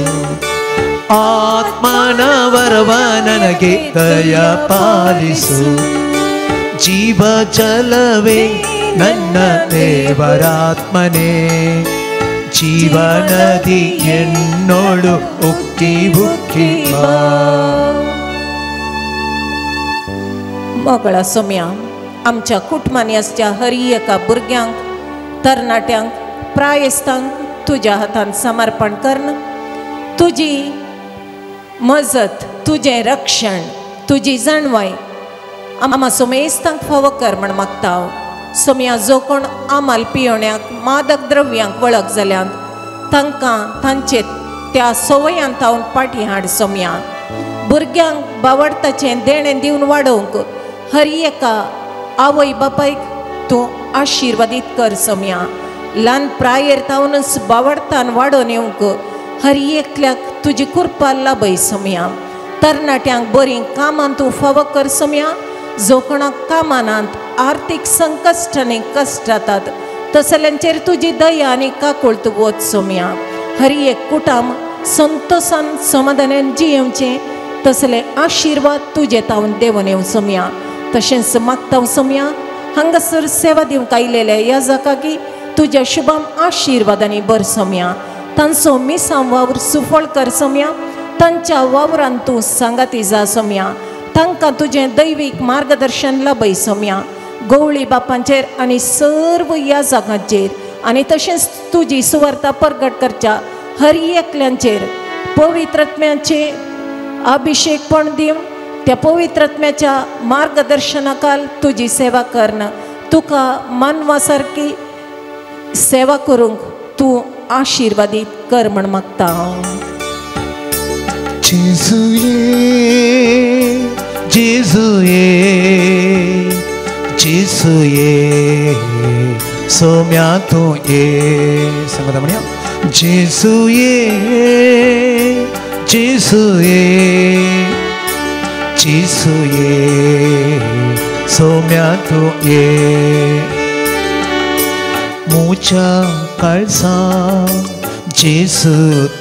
ಆತ್ಮನ ವರವ ನನಗೆ ದಯಪಾಲಿಸು. ಜೀವ ಜಲವೇ ನನ್ನ ದೇವರಾತ್ಮನೇ, ಜೀವನದಿ ಎನ್ನೋಳು ಉಕ್ಕಿ ಉಕ್ಕಿ ಬಾ. मोगळा सोम्या आमच्या कुटुंबांनी आसच्या हर एका भुरग्यांक तरणाट्यांक प्रायस्तांक तुज्या हातान समर्पण करन. तुजी मजत तुजें रक्षण तुजी जाणवाय आमा समेस्तांक फावो कर म्हण मागता हांव. सोम्या जो कोण आमाल पियोण्यांक मादक द्रव्यांक वळख जाल्यांत तांकां तांचे त्या सवयांत हांव पाटी हाड सोम्या. भुरग्यांक बावडताचें देणें दिवन वाडोवंक हर एका आवय बापायक तूं आशिर्वादीत कर सोम्या. ल्हान प्रायेर तावनच बावडतान वाडोवन येवंक हर एकल्याक तुजी कृपा लाभय सोम्या. तरणाट्यांक बरीं कामां तूं फावो कर सोम्या. जो कोणाक कामानांत आर्थीक संकश्ट आनी कश्ट जातात तसल्यांचेर तुजी दया आनी काकूळत वच सोम्या. हर एक कुटुंब संतोषान समाधानान जियेवचें तसले आशिर्वाद तुजे तावन देवन येवं सोम्या. तशेंच मागता सोम्या हांगासर सेवा दिवंक आयिल्ल्या ह्या जाकाकी तुज्या शुभम आशिर्वादांनी भर सोम्या. तांचो मिसांव वावर सुफळ कर सोम्या. तांच्या वावरान तूं सांगाती जा सोम्या. तांकां तुजें दैवीक मार्गदर्शन लाभय सोम्या. गवळी बापांचेर आनी सर्व ह्या जागांचेर आनी तशेंच तुजी सुवार्ता प्रगट करच्या हर एकल्यांचेर पवित्रात्म्याचे अभिषेकपण दिवन त्या पवित्रात्म्याच्या मार्गदर्शनाखाल तुजी सेवा करना. तुका मानवा सारकी सेवा करूंक तूं आशिर्वादीत कर म्हण मागता हांव. जेजुये जेजुये जेजुये सोम्या तूं ये सांगता म्हणया. जेजुये जेजुये जेजुये सोम्या तूं ये. मुझ्या काळजांत जेजू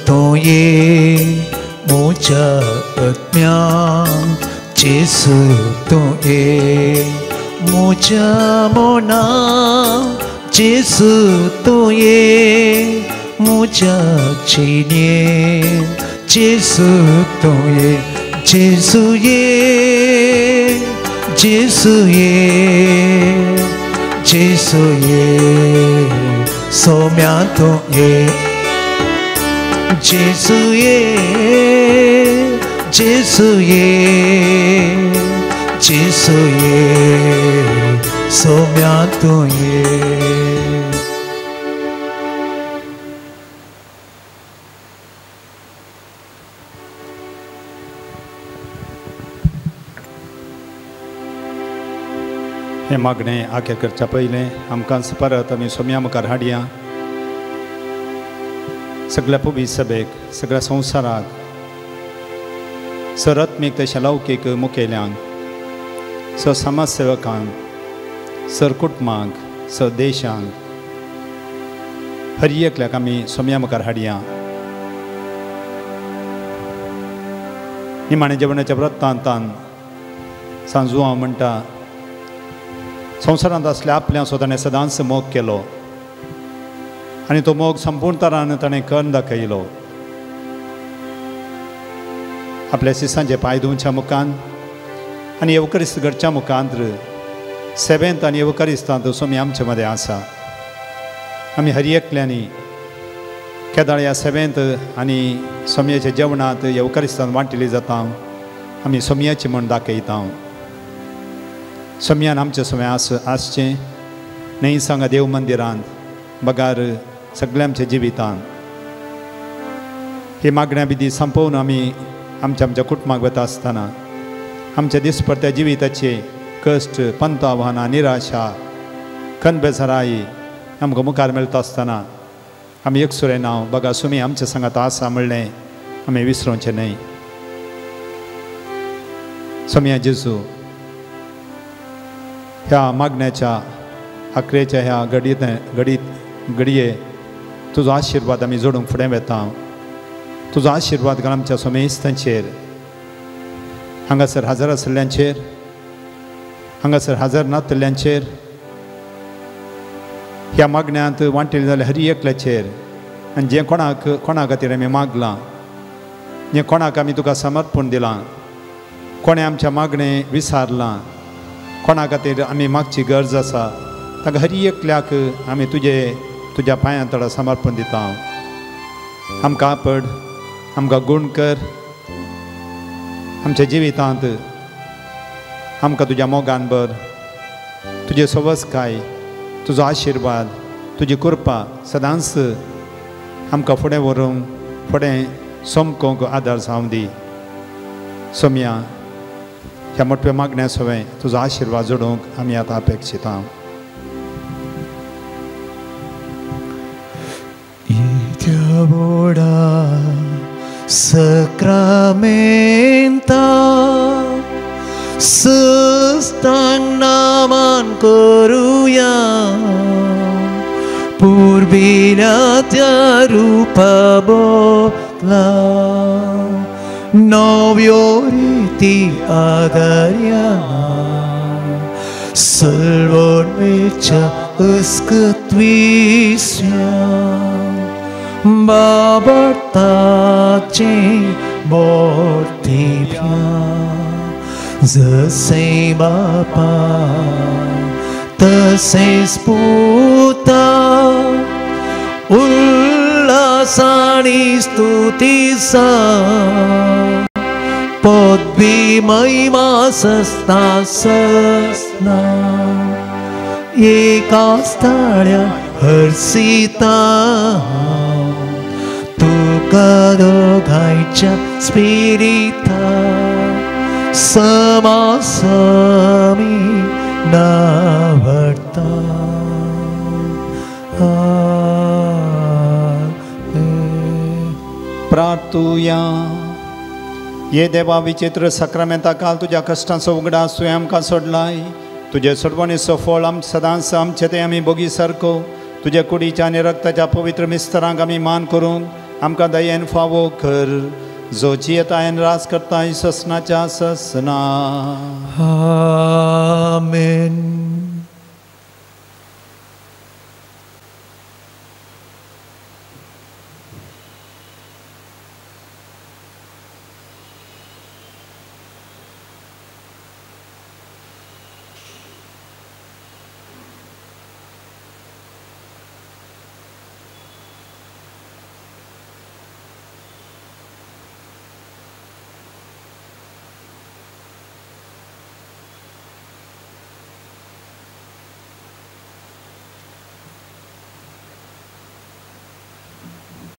तूं ये. मुझ्या आत्म्यांत जेजू तूं ये. मुझ्या मनांत जेजू तूं ये. मुझ्या जिणेंत जेजू तूं ये. जेजू ये जेजू ये जेजू ये सोम्या तूं ये. जेजू ये जेजू ये जेजू ये सोम्या तूं ये. हे मागणें आख्या करच्या पयलें आमकां परत आमी सोम्या मुखार हाडया. सगळ्या पुबीज सभेक सगळ्या संवसाराक सरात्मीक तशें लौकीक मुखेल्यांक स समाज सेवकांक सर कुटुंबांक स देशांक हर एकल्याक आमी सोम्या मुखार हाडया. निमाणे जेवणाच्या व्रतांतान सांजू हांव म्हणटा संवसारांत असल्या आपल्यासो ताणें सदांच मोग केलो आनी तो मोग संपूर्ण तरान ताणें करून दाखयलो. आपल्या शिसांचे पांय धुवच्या मुखान आनी येवकरिस्त घडच्या मुखांत सेवेंत आनी येवकरिस्तांत सोमी आमचे मदें आसा. आमी हर एकल्यांनी केदाळ ह्या सेवेंत आनी सोमयाच्या जेवणांत येवकरिस्तांत वांटिली जाता. आमी सोमयाची म्हण दाखयता. सोम्यान आमचे सोम्या आसचें न्हय सांगा देव मंदिरांत बगार सगळ्या आमच्या जिवितांत. ही मागण्या बिदी संपोवन आमी आमच्या कुटुंबाक वता आसतना आमच्या दिसपट्ट्या जिविताचे कश्ट पंत आव्हानां निराशा खनबेजाराई आमकां मुखार मेळटा आसतना आमी एकसुरें नांव बगा सोमी आमच्या सांगात आसा म्हणलें आमी विसरोवचें न्हय. सोम्या जेजू ह्या मागण्याच्या अकरेच्या ह्या घडये तुजो आशिर्वाद आमी जोडूंक फुडें वेता. तुजो आशिर्वाद घाल आमच्या सोमेस्तांचेर हांगासर हजर आसल्ल्यांचेर हांगासर हजर नातल्ल्यांचेर ह्या मागण्यांत वांटिले जाल्या हर एकल्याचेर आनी जें कोणा खातीर आमी मागलां जें कोणाक आमी तुका समर्पण दिलां कोणें आमच्या मागणें विसारलां कोणा खातीर आमी मागची गरज आसा ताका हर एकल्याक आमी तुज्या पांयां तळा समर्पण दिता. आमकां आपड आमकां गूण कर आमच्या जिवितांत आमकां तुज्या मोगान भर. तुजे सवस्काय तुजो आशिर्वाद तुजी कृपा सदांच आमकां फुडें व्हरूंक फुडें सोमकोंक आदार जावं दी. सोम्या ह्या मोठ्या मागण्या सवय तुजो आशिर्वाद जोडूंक आमी आतां अपेक्षिता. Sacramenta sustan naman koruya दिल्या त्या रूपाबोला नव्यो रिती आदार्या Salvonecea ăscătuisea Babartace mortipia Zăsei bapa Tăsei sputa Ullasani stutisa Podbi महिमा सस्ता सस्ना एका स्थळ्या हर्षिता तुका दोघांच्या स्पिरिता समासमी नावडता प्रार्थुया ये देवा विचित्र सक्रामेंता काल तुझ्या कष्टांचो उगडा तुवें आमकां सोडलाय तुझे सोडवणीचो फळ सदांच आमचे ते आमी बोगी सारको तुझ्या कुडीच्या आनी रक्ताच्या पवित्र मिस्तरांक आमी मान करूंक आमकां दयेन फावो कर जो जियेतायन रास करता ससनाच्या ससना आमेन